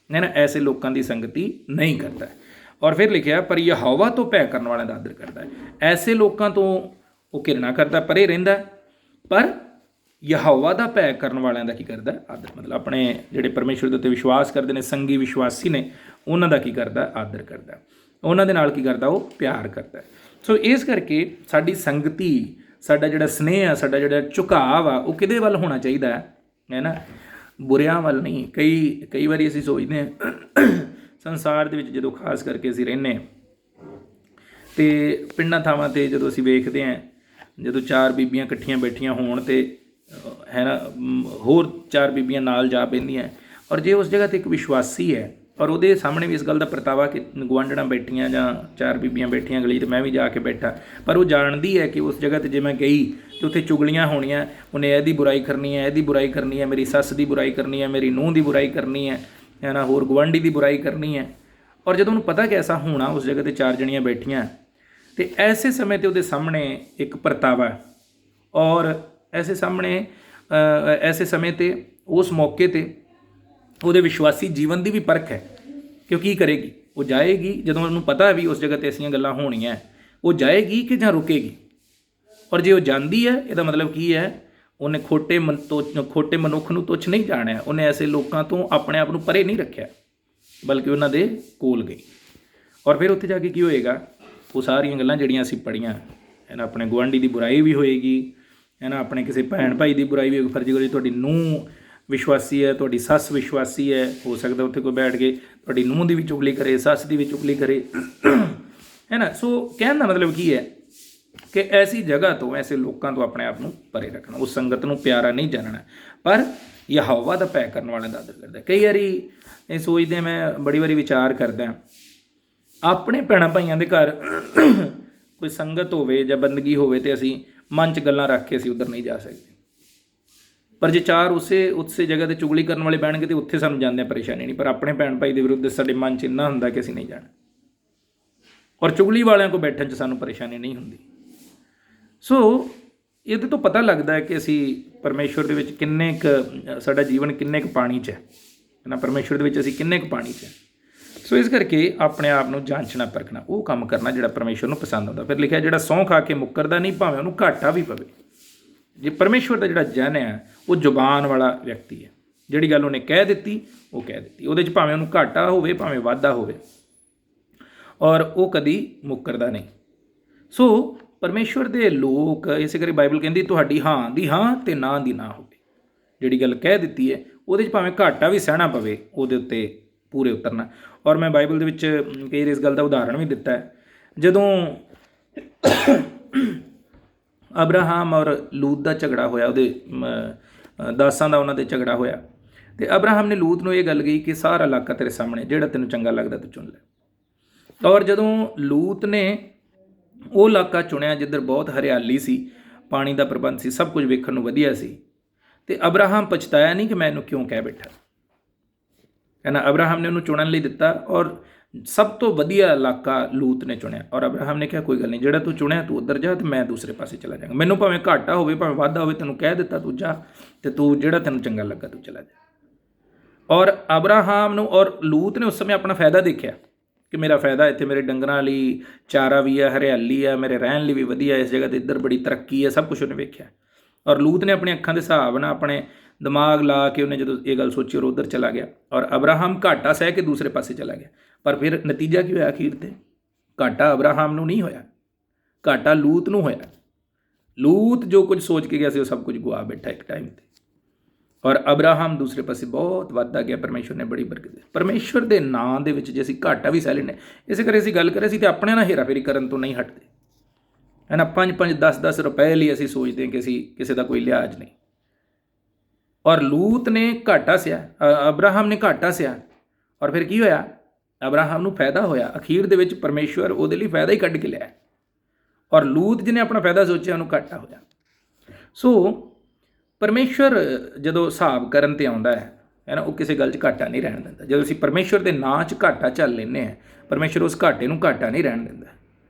ਹੈ ਨਾ, ਐਸੇ ਲੋਕਾਂ ਦੀ ਸੰਗਤੀ ਨਹੀਂ ਕਰਦਾ। ਔਰ ਫਿਰ ਲਿਖਿਆ, ਪਰ ਯਹੋਵਾ ਤੋਂ ਭੈ ਕਰਨ ਵਾਲਿਆਂ ਦਾ ਆਦਰ ਕਰਦਾ ਹੈ। ਐਸੇ ਲੋਕਾਂ ਤੋਂ ਉਹ ਘਿਰਣਾ ਕਰਦਾ, ਪਰੇ ਰਹਿੰਦਾ, ਪਰ ਯਹੋਵਾ ਦਾ ਭੈ ਕਰਨ ਵਾਲਿਆਂ ਦਾ ਕੀ ਕਰਦਾ, ਆਦਰ। ਮਤਲਬ ਆਪਣੇ ਜਿਹੜੇ ਪਰਮੇਸ਼ਵਰ ਦੇ ਉੱਤੇ ਵਿਸ਼ਵਾਸ ਕਰਦੇ ਨੇ, ਸੰਗੀ ਵਿਸ਼ਵਾਸੀ ਨੇ, ਉਹਨਾਂ ਦਾ ਕੀ ਕਰਦਾ, ਆਦਰ ਕਰਦਾ, ਉਹਨਾਂ ਦੇ ਨਾਲ ਕੀ ਕਰਦਾ, ਉਹ ਪਿਆਰ ਕਰਦਾ। ਸੋ ਇਸ ਕਰਕੇ ਸਾਡੀ ਸੰਗਤੀ, ਸਾਡਾ ਜਿਹੜਾ ਸਨੇਹ ਆ, ਸਾਡਾ ਜਿਹੜਾ ਝੁਕਾਅ ਆ, ਉਹ ਕਿਹਦੇ ਵੱਲ ਹੋਣਾ ਚਾਹੀਦਾ ਹੈ ਨਾ, ਬੁਰਿਆਂ ਵੱਲ ਨਹੀਂ। ਕਈ ਵਾਰੀ ਅਸੀਂ ਸੋਚਦੇ ਹਾਂ, ਸੰਸਾਰ ਦੇ ਵਿੱਚ ਜਦੋਂ ਖਾਸ ਕਰਕੇ ਅਸੀਂ ਰਹਿੰਦੇ ਹਾਂ, ਅਤੇ ਪਿੰਡਾਂ ਥਾਵਾਂ 'ਤੇ ਜਦੋਂ ਅਸੀਂ ਵੇਖਦੇ ਹਾਂ, ਜਦੋਂ 4 ਬੀਬੀਆਂ ਇਕੱਠੀਆਂ ਬੈਠੀਆਂ ਹੋਣ, ਅਤੇ ਹੈ ਨਾ, ਹੋਰ 4 ਬੀਬੀਆਂ ਨਾਲ ਜਾ ਪੈਂਦੀਆਂ, ਔਰ ਜੇ ਉਸ ਜਗ੍ਹਾ 'ਤੇ ਇੱਕ ਵਿਸ਼ਵਾਸੀ ਹੈ, ਔਰ ਉਹਦੇ ਸਾਹਮਣੇ ਵੀ ਇਸ ਗੱਲ ਦਾ ਪ੍ਰਤਾਵਾ ਕਿ ਗੁਆਂਢਣਾਂ ਬੈਠੀਆਂ ਜਾਂ 4 ਬੀਬੀਆਂ ਬੈਠੀਆਂ ਗਲੀ 'ਤੇ, ਮੈਂ ਵੀ ਜਾ ਕੇ ਬੈਠਾ, ਪਰ ਉਹ ਜਾਣਦੀ ਹੈ ਕਿ ਉਸ ਜਗ੍ਹਾ 'ਤੇ ਜੇ ਮੈਂ ਗਈ ਤਾਂ ਉੱਥੇ ਚੁਗਲੀਆਂ ਹੋਣੀਆਂ, ਉਹਨੇ ਇਹਦੀ ਬੁਰਾਈ ਕਰਨੀ ਹੈ, ਇਹਦੀ ਬੁਰਾਈ ਕਰਨੀ ਹੈ, ਮੇਰੀ ਸੱਸ ਦੀ ਬੁਰਾਈ ਕਰਨੀ ਹੈ, ਮੇਰੀ ਨੂੰਹ ਦੀ ਬੁਰਾਈ ਕਰਨੀ ਹੈ ਨਾ, ਹੋਰ ਗੁਆਂਢੀ ਦੀ ਬੁਰਾਈ ਕਰਨੀ ਹੈ। ਔਰ ਜਦੋਂ ਉਹਨੂੰ ਪਤਾ ਕਿ ਐਸਾ ਹੋਣਾ, ਉਸ ਜਗ੍ਹਾ 'ਤੇ 4 ਜਣੀਆਂ ਬੈਠੀਆਂ, ਅਤੇ ਐਸੇ ਸਮੇਂ 'ਤੇ ਉਹਦੇ ਸਾਹਮਣੇ ਇੱਕ ਪ੍ਰਤਾਵਾ, ਔਰ ਐਸੇ ਸਮੇਂ 'ਤੇ, ਉਸ ਮੌਕੇ 'ਤੇ ਉਹਦੇ ਵਿਸ਼ਵਾਸੀ ਜੀਵਨ ਦੀ ਵੀ ਪਰਖ ਹੈ ਕਿ ਉਹ ਕੀ ਕਰੇਗੀ। ਉਹ ਜਾਏਗੀ, ਜਦੋਂ ਉਹਨੂੰ ਪਤਾ ਵੀ ਉਸ ਜਗ੍ਹਾ 'ਤੇ ਐਸੀਆਂ ਗੱਲਾਂ ਹੋਣੀਆਂ, ਉਹ ਜਾਏਗੀ ਕਿ ਜਾਂ ਰੁਕੇਗੀ। ਔਰ ਜੇ ਉਹ ਜਾਂਦੀ ਹੈ, ਇਹਦਾ ਮਤਲਬ ਕੀ ਹੈ, ਉਹਨੇ ਖੋਟੇ ਮਨੁੱਖ ਨੂੰ ਤੁੱਛ ਨਹੀਂ ਜਾਣਿਆ, ਉਹਨੇ ਐਸੇ ਲੋਕਾਂ ਤੋਂ ਆਪਣੇ ਆਪ ਨੂੰ ਪਰੇ ਨਹੀਂ ਰੱਖਿਆ, ਬਲਕਿ ਉਹਨਾਂ ਦੇ ਕੋਲ ਗਈ। ਔਰ ਫਿਰ ਉੱਥੇ ਜਾ ਕੇ ਕੀ ਹੋਏਗਾ, ਉਹ ਸਾਰੀਆਂ ਗੱਲਾਂ ਜਿਹੜੀਆਂ ਅਸੀਂ ਪੜ੍ਹੀਆਂ ਹੈ ਨਾ, ਆਪਣੇ ਗੁਆਂਢੀ ਦੀ ਬੁਰਾਈ ਵੀ ਹੋਏਗੀ ਹੈ ਨਾ, ਆਪਣੇ ਕਿਸੇ ਭੈਣ ਭਾਈ ਦੀ ਬੁਰਾਈ ਵੀ ਹੋਏਗੀ। ਫਰਜ਼ੀ ਕਰੋ ਤੁਹਾਡੀ ਨੂੰਹ ਵਿਸ਼ਵਾਸੀ ਹੈ, ਤੁਹਾਡੀ ਸੱਸ ਵਿਸ਼ਵਾਸੀ ਹੈ, ਹੋ ਸਕਦਾ ਉੱਥੇ ਕੋਈ ਬੈਠ ਕੇ ਤੁਹਾਡੀ ਨੂੰਹ ਦੀ ਵੀ ਚੁਗਲੀ ਕਰੇ, ਸੱਸ ਦੀ ਵੀ ਚੁਗਲੀ ਕਰੇ ਹੈ ਨਾ। ਸੋ ਕਹਿਣ ਦਾ ਮਤਲਬ ਕੀ ਹੈ ਕਿ ਐਸੀ ਜਗ੍ਹਾ ਤੋਂ, ਐਸੇ ਲੋਕਾਂ ਤੋਂ ਆਪਣੇ ਆਪ ਨੂੰ ਪਰੇ ਰੱਖਣਾ, ਉਸ ਸੰਗਤ ਨੂੰ ਪਿਆਰਾ ਨਹੀਂ ਜਾਣਨਾ, ਪਰ ਯਹੋਵਾ ਦਾ ਭੈ ਕਰਨ ਵਾਲਿਆਂ ਦਾ ਆਦਰ ਕਰਦਾ। ਕਈ ਵਾਰੀ ਇਹ ਸੋਚਦੇ, ਮੈਂ ਬੜੀ ਵਾਰੀ ਵਿਚਾਰ ਕਰਦਾ, ਆਪਣੇ ਭੈਣਾਂ ਭਾਈਆਂ ਦੇ ਘਰ ਕੋਈ ਸੰਗਤ ਹੋਵੇ ਜਾਂ ਬੰਦਗੀ ਹੋਵੇ ਅਤੇ ਅਸੀਂ ਮਨ 'ਚ ਗੱਲਾਂ ਰੱਖ ਕੇ ਅਸੀਂ ਉੱਧਰ ਨਹੀਂ ਜਾ ਸਕਦੇ, ਪਰ ਜੇ ਚਾਰ ਉਸੇ ਜਗ੍ਹਾ 'ਤੇ ਚੁਗਲੀ ਕਰਨ ਵਾਲੇ ਬਹਿਣਗੇ ਤਾਂ ਉੱਥੇ ਸਾਨੂੰ ਜਾਂਦਿਆਂ ਪਰੇਸ਼ਾਨੀ ਨਹੀਂ, ਪਰ ਆਪਣੇ ਭੈਣ ਭਾਈ ਦੇ ਵਿਰੁੱਧ ਸਾਡੇ ਮਨ 'ਚ ਇੰਨਾ ਹੁੰਦਾ ਕਿ ਅਸੀਂ ਨਹੀਂ ਜਾਣਾ, ਔਰ ਚੁਗਲੀ ਵਾਲਿਆਂ ਕੋਲ ਬੈਠਣ 'ਚ ਸਾਨੂੰ ਪਰੇਸ਼ਾਨੀ ਨਹੀਂ ਹੁੰਦੀ। ਸੋ ਇਹਦੇ ਤੋਂ ਪਤਾ ਲੱਗਦਾ ਹੈ ਕਿ ਅਸੀਂ ਪਰਮੇਸ਼ਵਰ ਦੇ ਵਿੱਚ ਕਿੰਨੇ ਕੁ, ਸਾਡਾ ਜੀਵਨ ਕਿੰਨੇ ਕੁ ਪਾਣੀ 'ਚ ਹੈ ਨਾ, ਪਰਮੇਸ਼ਵਰ ਦੇ ਵਿੱਚ ਅਸੀਂ ਕਿੰਨੇ ਕੁ ਪਾਣੀ 'ਚ ਹੈ। ਸੋ ਇਸ ਕਰਕੇ ਆਪਣੇ ਆਪ ਨੂੰ ਜਾਂਚਣਾ ਪਰਖਣਾ, ਉਹ ਕੰਮ ਕਰਨਾ ਜਿਹੜਾ ਪਰਮੇਸ਼ਵਰ ਨੂੰ ਪਸੰਦ ਆਉਂਦਾ। ਫਿਰ ਲਿਖਿਆ ਜਿਹੜਾ ਸਹੁੰ ਖਾ ਕੇ ਮੁੱਕਰਦਾ ਨਹੀਂ, ਭਾਵੇਂ ਉਹਨੂੰ ਘਾਟਾ ਵੀ ਪਵੇ। ਜੇ ਪਰਮੇਸ਼ਵਰ ਦਾ ਜਿਹੜਾ ਜਨ ਹੈ ਉਹ ਜ਼ੁਬਾਨ ਵਾਲਾ ਵਿਅਕਤੀ ਹੈ, ਜਿਹੜੀ ਗੱਲ ਉਹਨੇ ਕਹਿ ਦਿੱਤੀ ਉਹ ਕਹਿ ਦਿੱਤੀ, ਉਹਦੇ 'ਚ ਭਾਵੇਂ ਉਹਨੂੰ ਘਾਟਾ ਹੋਵੇ ਭਾਵੇਂ ਵਾਧਾ ਹੋਵੇ, ਔਰ ਉਹ ਕਦੀ ਮੁੱਕਰਦਾ ਨਹੀਂ। ਸੋ ਪਰਮੇਸ਼ਵਰ ਦੇ ਲੋਕ, ਇਸੇ ਕਰਕੇ ਬਾਈਬਲ ਕਹਿੰਦੀ ਤੁਹਾਡੀ ਹਾਂ ਦੀ ਹਾਂ ਅਤੇ ਨਾ ਦੀ ਨਾ ਹੋਵੇ। ਜਿਹੜੀ ਗੱਲ ਕਹਿ ਦਿੱਤੀ ਹੈ ਉਹਦੇ 'ਚ ਭਾਵੇਂ ਘਾਟਾ ਵੀ ਸਹਿਣਾ ਪਵੇ, ਉਹਦੇ ਉੱਤੇ ਪੂਰੇ ਉਤਰਨਾ। ਔਰ ਮੈਂ ਬਾਈਬਲ ਦੇ ਵਿੱਚ ਕਈ ਵਾਰ ਇਸ ਗੱਲ ਦਾ ਉਦਾਹਰਣ ਵੀ ਦਿੱਤਾ ਹੈ, ਜਦੋਂ ਅਬਰਾਹਮ ਔਰ ਲੂਤ ਦਾ ਝਗੜਾ ਹੋਇਆ, ਉਹਦੇ ਦਾਸਾਂ ਦਾ ਉਹਨਾਂ ਦੇ ਝਗੜਾ ਹੋਇਆ, ਅਤੇ ਅਬਰਾਹਮ ਨੇ ਲੂਤ ਨੂੰ ਇਹ ਗੱਲ ਕਹੀ ਕਿ ਸਾਰਾ ਇਲਾਕਾ ਤੇਰੇ ਸਾਹਮਣੇ, ਜਿਹੜਾ ਤੈਨੂੰ ਚੰਗਾ ਲੱਗਦਾ ਤੂੰ ਚੁਣ ਲੈ। ਔਰ ਜਦੋਂ ਲੂਤ ਨੇ ਉਹ ਇਲਾਕਾ ਚੁਣਿਆ ਜਿੱਧਰ ਬਹੁਤ ਹਰਿਆਲੀ ਸੀ, ਪਾਣੀ ਦਾ ਪ੍ਰਬੰਧ ਸੀ, ਸਭ ਕੁਝ ਵੇਖਣ ਨੂੰ ਵਧੀਆ ਸੀ, ਅਤੇ ਅਬਰਾਹਮ ਪਛਤਾਇਆ ਨਹੀਂ ਕਿ ਮੈਂ ਇਹਨੂੰ ਕਿਉਂ ਕਹਿ ਬੈਠਾ ਹੈ ਨਾ। ਅਬਰਾਹਮ ਨੇ ਉਹਨੂੰ ਚੁਣਨ ਲਈ ਦਿੱਤਾ, ਔਰ ਸਭ ਤੋਂ ਵਧੀਆ ਇਲਾਕਾ ਲੂਤ ਨੇ ਚੁਣਿਆ। ਔਰ ਅਬਰਾਹਮ ਨੇ ਕਿਹਾ ਕੋਈ ਗੱਲ ਨਹੀਂ, ਜਿਹੜਾ ਤੂੰ ਚੁਣਿਆ ਤੂੰ ਉੱਧਰ ਜਾ ਅਤੇ ਮੈਂ ਦੂਸਰੇ ਪਾਸੇ ਚਲਾ ਜਾਵਾਂਗਾ, ਮੈਨੂੰ ਭਾਵੇਂ ਘਾਟਾ ਹੋਵੇ ਭਾਵੇਂ ਵਾਧਾ ਹੋਵੇ, ਤੈਨੂੰ ਕਹਿ ਦਿੱਤਾ ਤੂੰ ਜਾ, ਅਤੇ ਤੂੰ ਜਿਹੜਾ ਤੈਨੂੰ ਚੰਗਾ ਲੱਗਾ ਤੂੰ ਚਲਾ ਜਾ। ਔਰ ਅਬਰਾਹਮ ਨੂੰ ਔਰ ਲੂਤ ਨੇ ਉਸ ਸਮੇਂ ਆਪਣਾ ਫਾਇਦਾ ਦੇਖਿਆ ਕਿ ਮੇਰਾ ਫਾਇਦਾ ਇੱਥੇ, ਮੇਰੇ ਡੰਗਰਾਂ ਲਈ ਚਾਰਾ ਵੀ ਹੈ, ਹਰਿਆਲੀ ਹੈ, ਮੇਰੇ ਰਹਿਣ ਲਈ ਵੀ ਵਧੀਆ, ਇਸ ਜਗ੍ਹਾ 'ਤੇ ਇੱਧਰ ਬੜੀ ਤਰੱਕੀ ਹੈ, ਸਭ ਕੁਛ ਉਹਨੇ ਵੇਖਿਆ। ਔਰ ਲੂਤ ਨੇ ਆਪਣੀ ਅੱਖਾਂ ਦੇ ਹਿਸਾਬ ਨਾਲ, ਆਪਣੇ ਦਿਮਾਗ ਲਾ ਕੇ ਉਹਨੇ ਜਦੋਂ ਇਹ ਗੱਲ ਸੋਚੀ, ਔਰ ਉੱਧਰ ਚਲਾ ਗਿਆ। ਔਰ ਅਬਰਾਹਮ ਘਾਟਾ ਸਹਿ ਕੇ ਦੂਸਰੇ ਪਾਸੇ ਚਲਾ ਗਿਆ, ਪਰ ਫਿਰ ਨਤੀਜਾ ਕੀ ਹੋਇਆ ਅਖੀਰ 'ਤੇ? ਘਾਟਾ ਅਬਰਾਹਮ ਨੂੰ ਨਹੀਂ ਹੋਇਆ, ਘਾਟਾ ਲੂਤ ਨੂੰ ਹੋਇਆ। ਲੂਤ ਜੋ ਕੁਝ ਸੋਚ ਕੇ ਗਿਆ ਸੀ ਉਹ ਸਭ ਕੁਝ ਗੁਆ ਬੈਠਾ ਇੱਕ ਟਾਈਮ 'ਤੇ, ਔਰ ਅਬਰਾਹਮ ਦੂਸਰੇ ਪਾਸੇ ਬਹੁਤ ਵੱਧਦਾ ਗਿਆ। ਪਰਮੇਸ਼ਵਰ ਨੇ ਬੜੀ ਬਰਕਤ ਦਿੱਤੀ। ਪਰਮੇਸ਼ਵਰ ਦੇ ਨਾਂ ਦੇ ਵਿੱਚ ਜੇ ਅਸੀਂ ਘਾਟਾ ਵੀ ਸਹਿ ਲੈਂਦੇ, ਇਸੇ ਕਰਕੇ ਅਸੀਂ ਗੱਲ ਕਰੇ ਸੀ ਅਤੇ ਆਪਣੇ ਨਾਲ ਹੇਰਾਫੇਰੀ ਕਰਨ ਤੋਂ ਨਹੀਂ ਹਟਦੇ ਹੈ ਨਾ। 5-5 10-10 ਰੁਪਏ ਲਈ ਅਸੀਂ ਸੋਚਦੇ ਹਾਂ ਕਿ ਅਸੀਂ ਕਿਸੇ ਦਾ ਕੋਈ ਲਿਹਾਜ਼ ਨਹੀਂ। ਔਰ ਲੂਤ ਨੇ ਘਾਟਾ ਸਿਆ, ਅਬਰਾਹਮ ਨੇ ਘਾਟਾ ਸਿਆ, ਔਰ ਫਿਰ ਕੀ ਹੋਇਆ? ਅਬਰਾਹਮ ਨੂੰ ਫਾਇਦਾ ਹੋਇਆ। ਅਖੀਰ ਦੇ ਵਿੱਚ ਪਰਮੇਸ਼ਵਰ ਉਹਦੇ ਲਈ ਫਾਇਦਾ ਹੀ ਕੱਢ ਕੇ ਲਿਆ, ਔਰ ਲੂਤ ਜਿਹਨੇ ਆਪਣਾ ਫਾਇਦਾ ਸੋਚਿਆ ਉਹਨੂੰ ਘਾਟਾ ਹੋਇਆ। ਸੋ ਪਰਮੇਸ਼ਵਰ ਜਦੋਂ ਹਿਸਾਬ ਕਰਨ 'ਤੇ ਆਉਂਦਾ ਹੈ ਨਾ, ਉਹ ਕਿਸੇ ਗੱਲ 'ਚ ਘਾਟਾ ਨਹੀਂ ਰਹਿਣ ਦਿੰਦਾ। ਜਦੋਂ ਅਸੀਂ ਪਰਮੇਸ਼ਵਰ ਦੇ ਨਾਂ 'ਚ ਘਾਟਾ ਝੱਲ ਲੈਂਦੇ ਹਾਂ, ਪਰਮੇਸ਼ਵਰ ਉਸ ਘਾਟੇ ਨੂੰ ਘਾਟਾ ਨਹੀਂ ਰਹਿਣ ਦਿੰਦਾ।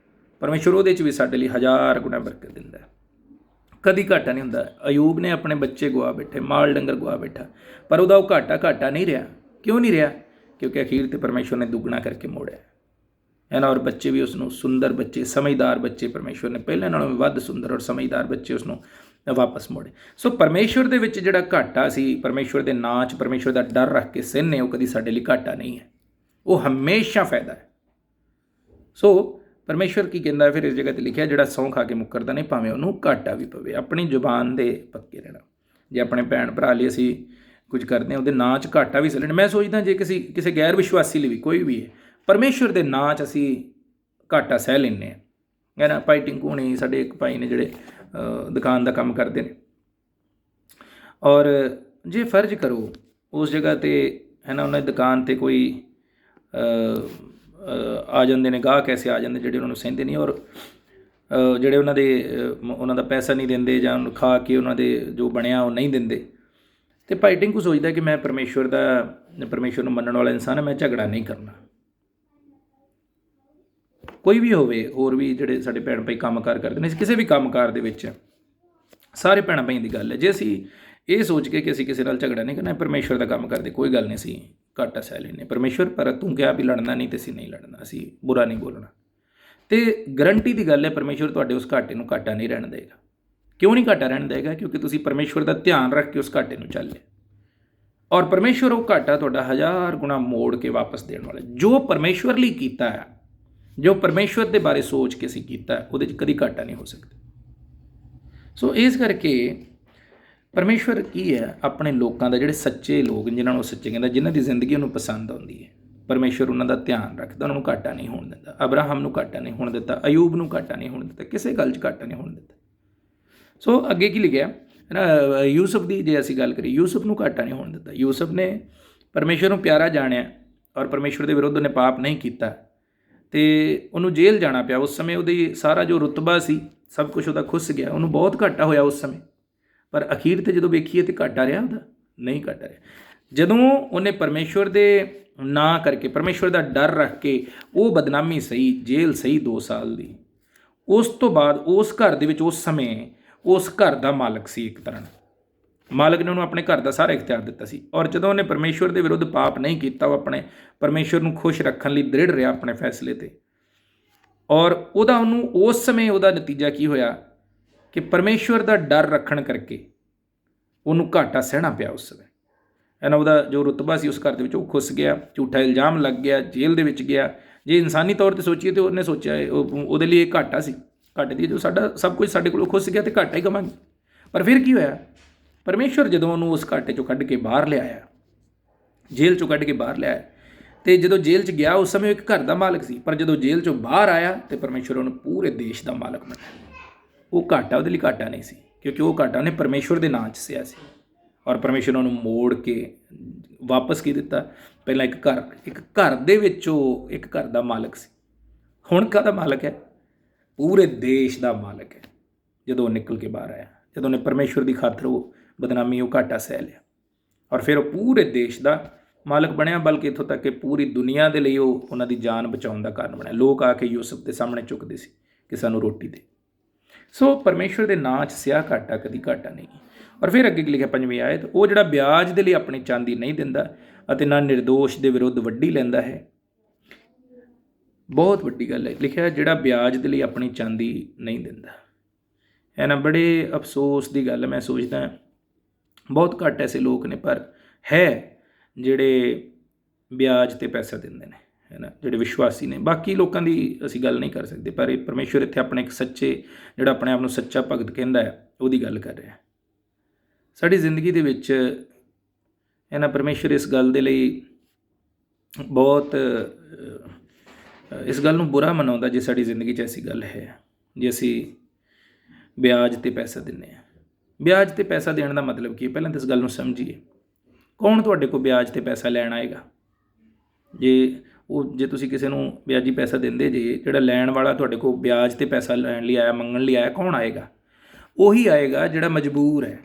ਪਰਮੇਸ਼ਵਰ ਉਹਦੇ 'ਚ ਵੀ ਸਾਡੇ ਲਈ 1000 ਗੁਣਾ ਬਰਕਤ ਦਿੰਦਾ, ਕਦੀ ਘਾਟਾ ਨਹੀਂ ਹੁੰਦਾ। ਅਯੂਬ ਨੇ ਆਪਣੇ ਬੱਚੇ ਗਵਾ ਬੈਠੇ, ਮਾਲ ਡੰਗਰ ਗਵਾ ਬੈਠਾ, ਪਰ ਉਹਦਾ ਉਹ ਘਾਟਾ ਨਹੀਂ ਰਿਹਾ। ਕਿਉਂ ਨਹੀਂ ਰਿਹਾ? ਕਿਉਂਕਿ ਅਖੀਰ 'ਤੇ ਪਰਮੇਸ਼ਵਰ ਨੇ ਦੁੱਗਣਾ ਕਰਕੇ ਮੋੜਿਆ ਹੈ ਨਾ। ਔਰ ਬੱਚੇ ਵੀ ਉਸਨੂੰ, ਸੁੰਦਰ ਬੱਚੇ, ਸਮਝਦਾਰ ਬੱਚੇ, ਪਰਮੇਸ਼ਵਰ ਨੇ ਪਹਿਲਾਂ ਨਾਲੋਂ ਵੀ ਵੱਧ ਸੁੰਦਰ ਔਰ ਸਮਝਦਾਰ ਬੱਚੇ ਉਸਨੂੰ ਵਾਪਸ ਮੋੜੇ। ਸੋ ਪਰਮੇਸ਼ਵਰ ਦੇ ਵਿੱਚ ਜਿਹੜਾ ਘਾਟਾ ਸੀ, ਪਰਮੇਸ਼ਵਰ ਦੇ ਨਾਂ 'ਚ ਪਰਮੇਸ਼ਵਰ ਦਾ ਡਰ ਰੱਖ ਕੇ ਸਹਿਨੇ, ਉਹ ਕਦੀ ਸਾਡੇ ਲਈ ਘਾਟਾ ਨਹੀਂ ਹੈ, ਉਹ ਹਮੇਸ਼ਾ ਫਾਇਦਾ ਹੈ। ਸੋ ਪਰਮੇਸ਼ਵਰ ਕੀ ਕਹਿੰਦਾ ਫਿਰ ਇਸ ਜਗ੍ਹਾ 'ਤੇ ਲਿਖਿਆ, ਜਿਹੜਾ ਸਹੁੰ ਖਾ ਕੇ ਮੁੱਕਰਦਾ ਨਹੀਂ, ਭਾਵੇਂ ਉਹਨੂੰ ਘਾਟਾ ਵੀ ਪਵੇ। ਆਪਣੀ ਜ਼ੁਬਾਨ ਦੇ ਪੱਕੇ ਰਹਿਣਾ। ਜੇ ਆਪਣੇ ਭੈਣ ਭਰਾ ਲਈ ਅਸੀਂ ਕੁਝ ਕਰਦੇ ਹਾਂ, ਉਹਦੇ ਨਾਂ 'ਚ ਘਾਟਾ ਵੀ ਸਹਿ ਲੈਣਾ। ਮੈਂ ਸੋਚਦਾ ਜੇ ਕਿਸੇ ਗੈਰ ਵਿਸ਼ਵਾਸੀ ਲਈ ਵੀ, ਕੋਈ ਵੀ ਹੈ, ਪਰਮੇਸ਼ਵਰ ਦੇ ਨਾਂ 'ਚ ਅਸੀਂ ਘਾਟਾ ਸਹਿ ਲੈਂਦੇ ਹਾਂ ਹੈ ਨਾ। ਭਾਈ ਟਿੰਕੂ ਹੋਣੀ, ਸਾਡੇ ਇੱਕ ਭਾਈ ਨੇ ਜਿਹੜੇ ਦੁਕਾਨ ਦਾ ਕੰਮ ਕਰਦੇ ਨੇ, ਔਰ ਜੇ ਫਰਜ਼ ਕਰੋ ਉਸ ਜਗ੍ਹਾ 'ਤੇ ਹੈ ਨਾ, ਉਹਨਾਂ ਦੀ ਦੁਕਾਨ 'ਤੇ ਕੋਈ ਆ ਜਾਂਦੇ ਨੇ, ਗਾਹਕ ਐਸੇ ਆ ਜਾਂਦੇ ਜਿਹੜੇ ਉਹਨਾਂ ਨੂੰ ਸਹਿੰਦੇ ਨਹੀਂ, ਔਰ ਜਿਹੜੇ ਉਹਨਾਂ ਦਾ ਪੈਸਾ ਨਹੀਂ ਦਿੰਦੇ, ਜਾਂ ਉਹਨੂੰ ਖਾ ਕੇ ਉਹਨਾਂ ਦੇ ਜੋ ਬਣਿਆ ਉਹ ਨਹੀਂ ਦਿੰਦੇ। ਅਤੇ ਭਾਈ ਟਿੰਕੂ ਸੋਚਦਾ ਕਿ ਮੈਂ ਪਰਮੇਸ਼ਵਰ ਨੂੰ ਮੰਨਣ ਵਾਲਾ ਇਨਸਾਨ ਹੈ, ਮੈਂ ਝਗੜਾ ਨਹੀਂ ਕਰਨਾ। ਕੋਈ ਵੀ ਹੋਵੇ, ਹੋਰ ਵੀ ਜਿਹੜੇ ਸਾਡੇ ਭੈਣ ਭਾਈ ਕੰਮਕਾਰ ਕਰਦੇ ਨੇ, ਕਿਸੇ ਵੀ ਕੰਮਕਾਰ ਦੇ ਵਿੱਚ ਸਾਰੇ ਭੈਣਾਂ ਭਾਈਆਂ ਦੀ ਗੱਲ ਹੈ। ਜੇ ਅਸੀਂ ਇਹ ਸੋਚ ਕੇ ਕਿ ਅਸੀਂ ਕਿਸੇ ਨਾਲ ਝਗੜਾ ਨਹੀਂ ਕਰਨਾ, ਪਰਮੇਸ਼ਵਰ ਦਾ ਕੰਮ ਕਰਦੇ, ਕੋਈ ਗੱਲ ਨਹੀਂ, ਅਸੀਂ ਘਾਟਾ ਸਹਿ ਲੈਂਦੇ। ਪਰਮੇਸ਼ਵਰ, ਪਰ ਤੂੰ ਕਿਹਾ ਵੀ ਲੜਨਾ ਨਹੀਂ, ਅਤੇ ਅਸੀਂ ਨਹੀਂ ਲੜਨਾ, ਅਸੀਂ ਬੁਰਾ ਨਹੀਂ ਬੋਲਣਾ। ਅਤੇ ਗਰੰਟੀ ਦੀ ਗੱਲ ਹੈ, ਪਰਮੇਸ਼ਵਰ ਤੁਹਾਡੇ ਉਸ ਘਾਟੇ ਨੂੰ ਘਾਟਾ ਨਹੀਂ ਰਹਿਣ ਦੇਗਾ। क्यों नहीं घाटा रहन देगा? क्योंकि तुसी परमेश्वर का ध्यान रख के उस घाटे में चल लिया, और परमेश्वर वो घाटा तुहाडा 1000 गुणा मोड़ के वापस देने वाला। जो परमेश्वर लिए कीता है, जो परमेश्वर के बारे सोच के असीं कीता है, उहदे च कदी घाटा नहीं हो सकता। सो इस करके परमेश्वर की है, अपने लोगों का, जिहड़े सच्चे लोग जिन्होंने सच्चे कहता, जिन्हों की जिंदगी उन्होंने पसंद आती है, परमेश्वर उन्होंना ध्यान रखता, उन्होंने घाटा नहीं होने देता। अब्राहम को घाटा नहीं होने देता, अयूब को घाटा नहीं होने देता, किसी गल च घाटा नहीं होने देता। सो अगे की लिखिया है ना, यूसुफ की जे असीं गल करिए, यूसुफ को घाटा नहीं होने देता। यूसुफ ने परमेश्वर को प्यारा जानिया और परमेश्वर के विरुद्ध ने पाप नहीं किया, तो उन्होंने जेल जाना पिया। उस समय वो सारा जो रुतबा सी सब कुछ वह खुस गया, उन्होंने बहुत घाटा होया उस समय, पर अखीर ते जो वेखीए तो घाटा रहा वह नहीं घाटा रहा। जदों उन्हें परमेश्वर के ना करके, परमेश्वर का डर रख के वो बदनामी सही, जेल सही 2 साल की, उस तो बाद उस घर दे विच उस समय उस घर का मालक सी, एक तरह मालक ने उन्होंने अपने घर का सारा इख्तियार दिता सी। और जदों उन्हें परमेश्वर के विरुद्ध पाप नहीं किया, वो अपने परमेश्वर को खुश रखने लिए दृढ़ रहा अपने फैसले पर, और उहदा उन्होंने उस समय उहदा नतीजा की होया कि परमेश्वर का डर रखण करके उन्होंने घाटा सहना पिया उस समय, है ना। वह जो रुतबा सी उस घर के खुस गया, झूठा इल्जाम लग गया, जेल के गया। जे इंसानी तौर पर सोचिए तो उन्हें सोचा वो लिए घाटा सी, घाटे की जो साडा सब कुछ साडे कोलों खुस गया तो घाटा ही कमांगे। पर फिर की होया, परमेश्वर जदों उन्होंने उस घाटे चों कढ़ के बाहर लियाया, जेल चों कढ़ के बाहर लियाया, तो जो जेल च गया उस समय एक घर का मालक सी, पर जो जेल चों बाहर आया तो परमेश्वर उन्होंने पूरे देश का मालक बनाया। वो घाटा वो घाटा नहीं सी, क्योंकि वो घाटा उन्हें परमेश्वर के नाम च सिया सी, और परमेश्वर ने उन्होंने मोड़ के वापस की दिता। पहला एक घर दे विचों एक घर का मालक सी, हुण काहदा मालक है? पूरे देश का मालक है। जदों निकल के बाहर आया, जदों ने परमेश्वर की खातर वो बदनामी वो घाटा सह लिया, और फिर वो पूरे देश का मालक बनया, बल्कि इत्थों तक कि पूरी दुनिया के लिए उन्हों की जान बचाने का कारण बनया। लोग आके यूसुफ के सामने झुकते सी कि सानू रोटी दे। सो परमेश्वर के नाम च सिया घाटा कभी घाटा नहीं। और फिर अगे लिखा 5वीं आयत, वो जिहड़ा ब्याज के लिए अपनी चांदी नहीं दिंदा अते ना निर्दोष के विरुद्ध वड्डी लैंदा है। बहुत वड्डी गल है, लिखा जिहड़ा ब्याज के लिए अपनी चांदी नहीं दिंदा, है ना। बड़े अफसोस की गल, मैं सोचदा बहुत घट ऐसे लोग ने, पर है जिहड़े ब्याज ते पैसा दिंदे ने, है ना, जिहड़े विश्वासी ने। बाकी लोगों की असीं गल नहीं कर सकते, पर परमेश्वर इत्थे अपने एक सच्चे, जिहड़ा अपने आप नूं सच्चा भगत कहंदा है, उहदी गल कर रहा है। साडी जिंदगी दे विच, है ना, परमेश्वर इस गल दे लई बहुत इस गल नूं बुरा मनाउंदा जे साडी जिंदगी च ऐसी गल है, जे असीं ब्याज ते पैसा दिंदे आ। ब्याज ते पैसा देने का मतलब की, पहले तो इस गल नूं समझिए, कौन तुहाडे कोल ब्याज ते पैसा लैण आएगा? जे तुसीं किसी नूं ब्याजी पैसा दिंदे जे, जिहड़ा लैण वाला तुहाडे कोल ब्याज ते पैसा लैण लई आया, मंगण लई आया, कौन आएगा? उही आएगा जिहड़ा मजबूर है,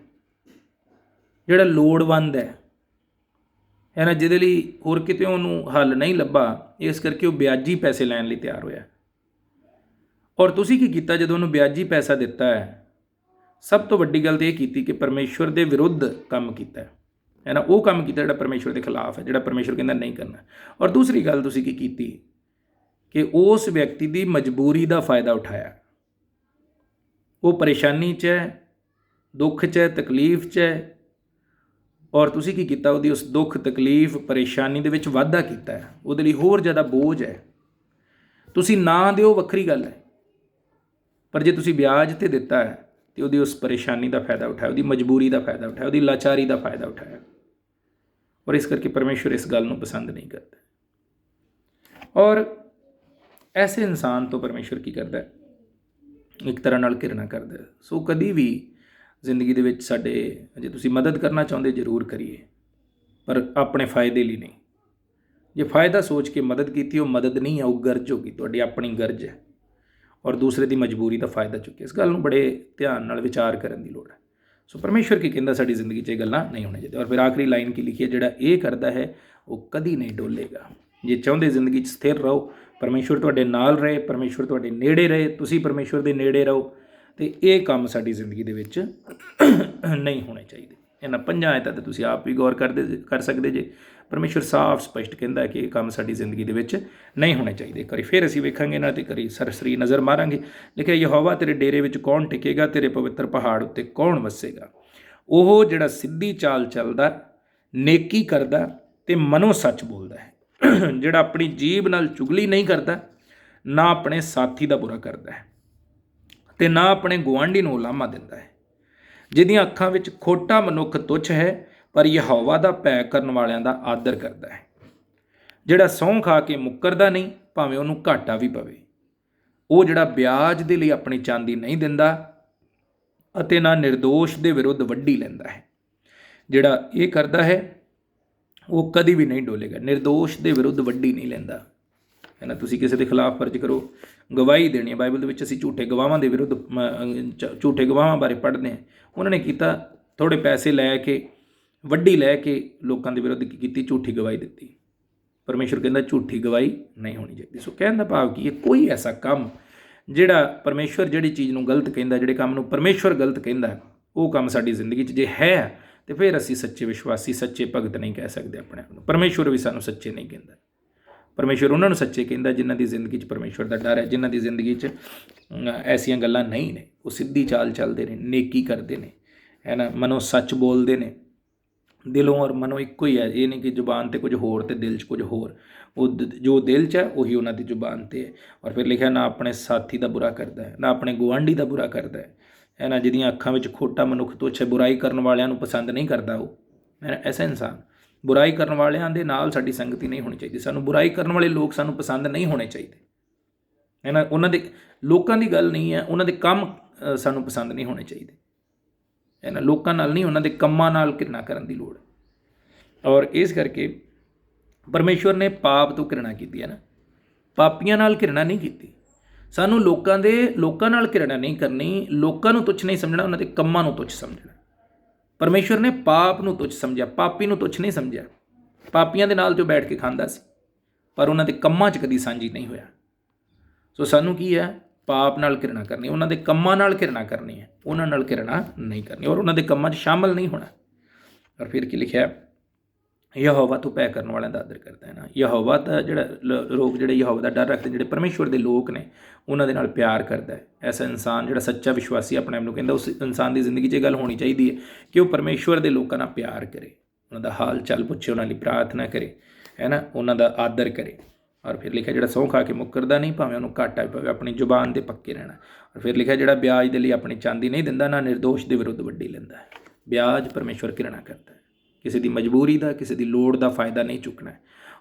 जिहड़ा लोड़वंद है ना, जिहदे लई होर किते उहनूं हल नहीं लभा, इस करके वो ब्याजी पैसे लैण लई तैयार होया। और तुसीं की कीता जदों उहनूं ब्याजी पैसा दिता है? सब तो वड्डी गल तो यह की कि परमेश्वर के विरुद्ध काम किया, है ना, वो काम किया जिहड़ा परमेश्वर के खिलाफ है, जिहड़ा परमेश्वर कहंदा नहीं करना। और दूसरी गल तुसीं की कीती कि उस व्यक्ति की मजबूरी का फायदा उठाया। वो परेशानी च है, दुख च है, तकलीफ च है, और तुसीं की कीता, उहदी उस दुख तकलीफ परेशानी दे विच वाधा कीता है, उहदे लई होर ज़्यादा बोझ है। तुसीं ना दिओ वक्री गल है, पर जे तुसीं ब्याज ते दिता है तो उहदी उस परेशानी का फायदा उठाया, उहदी मजबूरी का फायदा उठाया, उहदी लाचारी का फायदा उठाया। और इस करके परमेश्वर इस गल नूं पसंद नहीं करता। और ऐसे इंसान तो परमेश्वर की करता है, एक तरह नाल घृणा करता है। सो कभी भी जिंदगी दे विच साडे, जे तुसीं मदद करना चाहुंदे जरूर करिए, पर अपने फायदे लिए नहीं। जे फायदा सोच के मदद की, वो मदद नहीं है, वो गर्ज होगी, तुहाडी अपनी गर्ज है, और दूसरे की मजबूरी का फायदा चुके। इस गल नूं बड़े ध्यान नाल विचार करने की लोड़ है। सो परमेश्वर की कहंदा साडी जिंदगी 'च ये गल्लां नहीं होनी चाहिए। और फिर आखिरी लाइन की लिखी है, जिहड़ा ये करता है वो कदी नहीं डोलेगा। जे चाहुंदे जिंदगी 'च स्थिर रहो, परमेश्वर तुहाडे नाल रहे, परमेश्वर तुहाडे नेड़े रहे, तुसीं परमेश्वर के नेड़े रहो, तो ये काम साडी जिंदगी दे विच नहीं होने चाहिए। ਇਹਨਾਂ ਪੰਜਾਂ ਆਇਤਾਂ 'ਤੇ ਤੁਸੀਂ ਆਪ ਵੀ ਗੌਰ ਕਰ ਸਕਦੇ ਜੇ। ਪਰਮੇਸ਼ਵਰ ਸਾਫ਼ ਸਪਸ਼ਟ ਕਹਿੰਦਾ ਕਿ ਇਹ ਕੰਮ ਸਾਡੀ ਜ਼ਿੰਦਗੀ ਦੇ ਵਿੱਚ ਨਹੀਂ ਹੋਣੇ ਚਾਹੀਦੇ। ਕਰੀ ਫਿਰ ਅਸੀਂ ਵੇਖਾਂਗੇ ਇਹਨਾਂ 'ਤੇ ਕਰੀ ਸਰਸਰੀ ਨਜ਼ਰ ਮਾਰਾਂਗੇ। ਲਿਖਿਆ ਯਹੋਵਾ ਤੇਰੇ ਡੇਰੇ ਵਿੱਚ ਕੌਣ ਟਿਕੇਗਾ, ਤੇਰੇ ਪਵਿੱਤਰ ਪਹਾੜ ਉੱਤੇ ਕੌਣ ਵਸੇਗਾ। ਉਹ ਜਿਹੜਾ ਸਿੱਧੀ ਚਾਲ ਚੱਲਦਾ, ਨੇਕੀ ਕਰਦਾ ਅਤੇ ਮਨੋਂ ਸੱਚ ਬੋਲਦਾ ਹੈ, ਜਿਹੜਾ ਆਪਣੀ ਜੀਭ ਨਾਲ ਚੁਗਲੀ ਨਹੀਂ ਕਰਦਾ, ਨਾ ਆਪਣੇ ਸਾਥੀ ਦਾ ਬੁਰਾ ਕਰਦਾ ਹੈ ਅਤੇ ਨਾ ਆਪਣੇ ਗੁਆਂਢੀ ਨੂੰ ਉਲਾਮਾ ਦਿੰਦਾ ਹੈ, ਜਿਹਦੀਆਂ ਅੱਖਾਂ ਵਿੱਚ ਖੋਟਾ ਮਨੁੱਖ ਤੁੱਛ ਹੈ, ਪਰ ਯਹੋਵਾ ਦਾ ਭੈ ਕਰਨ ਵਾਲਿਆਂ ਦਾ ਆਦਰ ਕਰਦਾ ਹੈ, ਜਿਹੜਾ ਸਹੁੰ ਖਾ ਕੇ ਮੁੱਕਰਦਾ ਨਹੀਂ, ਭਾਵੇਂ ਉਹਨੂੰ ਘਾਟਾ ਵੀ ਪਵੇ। ਉਹ ਜਿਹੜਾ ਵਿਆਜ ਦੇ ਲਈ ਆਪਣੀ ਚਾਂਦੀ ਨਹੀਂ ਦਿੰਦਾ ਅਤੇ ਨਾ ਨਿਰਦੋਸ਼ ਦੇ ਵਿਰੁੱਧ ਵੱਢੀ ਲੈਂਦਾ ਹੈ। ਜਿਹੜਾ ਇਹ ਕਰਦਾ ਹੈ ਉਹ ਕਦੀ ਵੀ ਨਹੀਂ ਡੋਲੇਗਾ। ਨਿਰਦੋਸ਼ ਦੇ ਵਿਰੁੱਧ ਵੱਢੀ ਨਹੀਂ ਲੈਂਦਾ, ਹੈ ਨਾ। ਤੁਸੀਂ ਕਿਸੇ ਦੇ ਖਿਲਾਫ ਫਰਜ਼ ਕਰੋ, ਗਵਾਹੀ ਦੇਣੀ ਹੈ। ਬਾਈਬਲ ਦੇ ਵਿੱਚ ਅਸੀਂ ਝੂਠੇ ਗਵਾਹਾਂ ਦੇ ਵਿਰੁੱਧ ਝੂਠੇ ਗਵਾਹਾਂ ਬਾਰੇ ਪੜ੍ਹਦੇ ਹਾਂ। ਉਹਨਾਂ ਨੇ ਕੀਤਾ, ਥੋੜ੍ਹੇ ਪੈਸੇ ਲੈ ਕੇ, ਵੱਢੀ ਲੈ ਕੇ ਲੋਕਾਂ ਦੇ ਵਿਰੁੱਧ ਕੀ ਕੀਤੀ, ਝੂਠੀ ਗਵਾਹੀ ਦਿੱਤੀ। ਪਰਮੇਸ਼ਵਰ ਕਹਿੰਦਾ ਝੂਠੀ ਗਵਾਹੀ ਨਹੀਂ ਹੋਣੀ ਚਾਹੀਦੀ। ਸੋ ਕਹਿਣ ਦਾ ਭਾਵ ਕੀ ਹੈ, ਕੋਈ ਐਸਾ ਕੰਮ ਜਿਹੜਾ ਪਰਮੇਸ਼ਵਰ ਜਿਹੜੀ ਚੀਜ਼ ਨੂੰ ਗਲਤ ਕਹਿੰਦਾ, ਜਿਹੜੇ ਕੰਮ ਨੂੰ ਪਰਮੇਸ਼ਵਰ ਗਲਤ ਕਹਿੰਦਾ, ਉਹ ਕੰਮ ਸਾਡੀ ਜ਼ਿੰਦਗੀ 'ਚ ਜੇ ਹੈ ਤੇ ਫਿਰ ਅਸੀਂ ਸੱਚੇ ਵਿਸ਼ਵਾਸੀ, ਸੱਚੇ ਭਗਤ ਨਹੀਂ ਕਹਿ ਸਕਦੇ ਆਪਣੇ ਆਪ ਨੂੰ। ਪਰਮੇਸ਼ਵਰ ਵੀ ਸਾਨੂੰ ਸੱਚੇ ਨਹੀਂ ਕਹਿੰਦਾ। ਪਰਮੇਸ਼ਵਰ ਉਹਨਾਂ ਨੂੰ ਸੱਚੇ ਕਹਿੰਦਾ ਜਿਨ੍ਹਾਂ ਦੀ ਜ਼ਿੰਦਗੀ 'ਚ ਪਰਮੇਸ਼ਵਰ ਦਾ ਡਰ ਹੈ, ਜਿਨ੍ਹਾਂ ਦੀ ਜ਼ਿੰਦਗੀ 'ਚ ਐਸੀਆਂ ਗੱਲਾਂ ਨਹੀਂ ਨੇ। ਉਹ ਸਿੱਧੀ ਚਾਲ ਚੱਲਦੇ ਨੇ, ਨੇਕੀ ਕਰਦੇ ਨੇ, ਹੈ ਨਾ, ਮਨੋਂ ਸੱਚ ਬੋਲਦੇ ਨੇ। ਦਿਲੋਂ ਔਰ ਮਨੋਂ ਇੱਕੋ ਹੀ ਹੈ। ਇਹ ਨਹੀਂ ਕਿ ਜ਼ੁਬਾਨ 'ਤੇ ਕੁਝ ਹੋਰ ਅਤੇ ਦਿਲ 'ਚ ਕੁਝ ਹੋਰ। ਉਹ ਜੋ ਦਿਲ 'ਚ ਹੈ ਉਹੀ ਉਹਨਾਂ ਦੀ ਜ਼ੁਬਾਨ 'ਤੇ ਹੈ। ਔਰ ਫਿਰ ਲਿਖਿਆ ਨਾ ਆਪਣੇ ਸਾਥੀ ਦਾ ਬੁਰਾ ਕਰਦਾ ਹੈ, ਨਾ ਆਪਣੇ ਗੁਆਂਢੀ ਦਾ ਬੁਰਾ ਕਰਦਾ ਹੈ ਨਾ। ਜਿਹਦੀਆਂ ਅੱਖਾਂ ਵਿੱਚ ਖੋਟਾ ਮਨੁੱਖ ਤੁੱਛ ਹੈ, ਬੁਰਾਈ ਕਰਨ ਵਾਲਿਆਂ ਨੂੰ ਪਸੰਦ ਨਹੀਂ ਕਰਦਾ ਉਹ, ਹੈ ਨਾ। ਐਸਾ ਇਨਸਾਨ, ਬੁਰਾਈ ਕਰਨ ਵਾਲਿਆਂ ਦੇ ਨਾਲ ਸਾਡੀ ਸੰਗਤੀ ਨਹੀਂ ਹੋਣੀ ਚਾਹੀਦੀ। ਸਾਨੂੰ ਬੁਰਾਈ ਕਰਨ ਵਾਲੇ ਲੋਕ ਸਾਨੂੰ ਪਸੰਦ ਨਹੀਂ ਹੋਣੇ ਚਾਹੀਦੇ, ਹੈ ਨਾ। ਉਹਨਾਂ ਦੇ ਲੋਕਾਂ ਦੀ ਗੱਲ ਨਹੀਂ ਹੈ, ਉਹਨਾਂ ਦੇ ਕੰਮ ਸਾਨੂੰ ਪਸੰਦ ਨਹੀਂ ਹੋਣੇ ਚਾਹੀਦੇ, ਹੈ ਨਾ। ਲੋਕਾਂ ਨਾਲ ਨਹੀਂ, ਉਹਨਾਂ ਦੇ ਕੰਮਾਂ ਨਾਲ ਘਿਰਣਾ ਕਰਨ ਦੀ ਲੋੜ। ਔਰ ਇਸ ਕਰਕੇ ਪਰਮੇਸ਼ਵਰ ਨੇ ਪਾਪ ਤੋਂ ਘਿਰਣਾ ਕੀਤੀ ਹੈ ਨਾ, ਪਾਪੀਆਂ ਨਾਲ ਘਿਰਣਾ ਨਹੀਂ ਕੀਤੀ। ਸਾਨੂੰ ਲੋਕਾਂ ਨਾਲ ਘਿਰਣਾ ਨਹੀਂ ਕਰਨੀ, ਲੋਕਾਂ ਨੂੰ ਤੁੱਛ ਨਹੀਂ ਸਮਝਣਾ, ਉਹਨਾਂ ਦੇ ਕੰਮਾਂ ਨੂੰ ਤੁੱਛ ਸਮਝਣਾ। ਪਰਮੇਸ਼ਵਰ ਨੇ ਪਾਪ ਨੂੰ ਤੁੱਛ ਸਮਝਿਆ, ਪਾਪੀ ਨੂੰ ਤੁੱਛ ਨਹੀਂ ਸਮਝਿਆ। ਪਾਪੀਆਂ ਦੇ ਨਾਲ ਜੋ ਬੈਠ ਕੇ ਖਾਂਦਾ ਸੀ, ਪਰ ਉਹਨਾਂ ਦੇ ਕੰਮਾਂ 'ਚ ਕਦੀ ਸਾਂਝੀ ਨਹੀਂ ਹੋਇਆ। ਸੋ ਸਾਨੂੰ ਕੀ ਹੈ, ਪਾਪ ਨਾਲ ਘਿਰਣਾ ਕਰਨੀ, ਉਹਨਾਂ ਦੇ ਕੰਮਾਂ ਨਾਲ ਘਿਰਣਾ ਕਰਨੀ ਹੈ, ਉਹਨਾਂ ਨਾਲ ਘਿਰਣਾ ਨਹੀਂ ਕਰਨੀ, ਔਰ ਉਹਨਾਂ ਦੇ ਕੰਮਾਂ 'ਚ ਸ਼ਾਮਲ ਨਹੀਂ ਹੋਣਾ। ਔਰ ਫਿਰ ਕੀ ਲਿਖਿਆ, ਯਹੋਵਾ ਤੋਂ ਭੈ ਕਰਨ ਵਾਲਿਆਂ ਦਾ ਆਦਰ ਕਰਦਾ ਹੈ ਨਾ। ਯਹੋਵਾ ਦਾ ਜਿਹੜਾ ਲੋਕ ਜਿਹੜੇ ਯਹੋਵਾ ਦਾ ਡਰ ਰੱਖਦੇ, ਜਿਹੜੇ ਪਰਮੇਸ਼ਵਰ ਦੇ ਲੋਕ ਨੇ, ਉਹਨਾਂ ਦੇ ਨਾਲ ਪਿਆਰ ਕਰਦਾ ਹੈ। ਐਸਾ ਇਨਸਾਨ ਜਿਹੜਾ ਸੱਚਾ ਵਿਸ਼ਵਾਸੀ ਆਪਣੇ ਆਪ ਨੂੰ ਕਹਿੰਦਾ, ਉਸ ਇਨਸਾਨ ਦੀ ਜ਼ਿੰਦਗੀ 'ਚ ਇਹ ਗੱਲ ਹੋਣੀ ਚਾਹੀਦੀ ਹੈ ਕਿ ਉਹ ਪਰਮੇਸ਼ਵਰ ਦੇ ਲੋਕਾਂ ਨਾਲ ਪਿਆਰ ਕਰੇ, ਉਹਨਾਂ ਦਾ ਹਾਲ ਚਾਲ ਪੁੱਛੇ, ਉਹਨਾਂ ਲਈ ਪ੍ਰਾਰਥਨਾ ਕਰੇ, ਹੈ ਨਾ, ਉਹਨਾਂ ਦਾ ਆਦਰ ਕਰੇ। ਔਰ ਫਿਰ ਲਿਖਿਆ ਜਿਹੜਾ ਸਹੁੰ ਖਾ ਕੇ ਮੁੱਕਰਦਾ ਨਹੀਂ, ਭਾਵੇਂ ਉਹਨੂੰ ਘਾਟਾ ਵੀ ਪਵੇ, ਆਪਣੀ ਜ਼ੁਬਾਨ 'ਤੇ ਪੱਕੇ ਰਹਿਣਾ। ਔਰ ਫਿਰ ਲਿਖਿਆ ਜਿਹੜਾ ਵਿਆਜ ਦੇ ਲਈ ਆਪਣੀ ਚਾਂਦੀ ਨਹੀਂ ਦਿੰਦਾ, ਨਾ ਨਿਰਦੋਸ਼ ਦੇ ਵਿਰੁੱਧ ਵੱਢੀ ਲੈਂਦਾ ਹੈ। ਵਿਆਜ ਪਰਮੇਸ਼ਵਰ ਘਿਰਣਾ ਕਰਦਾ ਹੈ। ਕਿਸੇ ਦੀ ਮਜਬੂਰੀ ਦਾ, ਕਿਸੇ ਦੀ ਲੋੜ ਦਾ ਫਾਇਦਾ ਨਹੀਂ ਚੁੱਕਣਾ।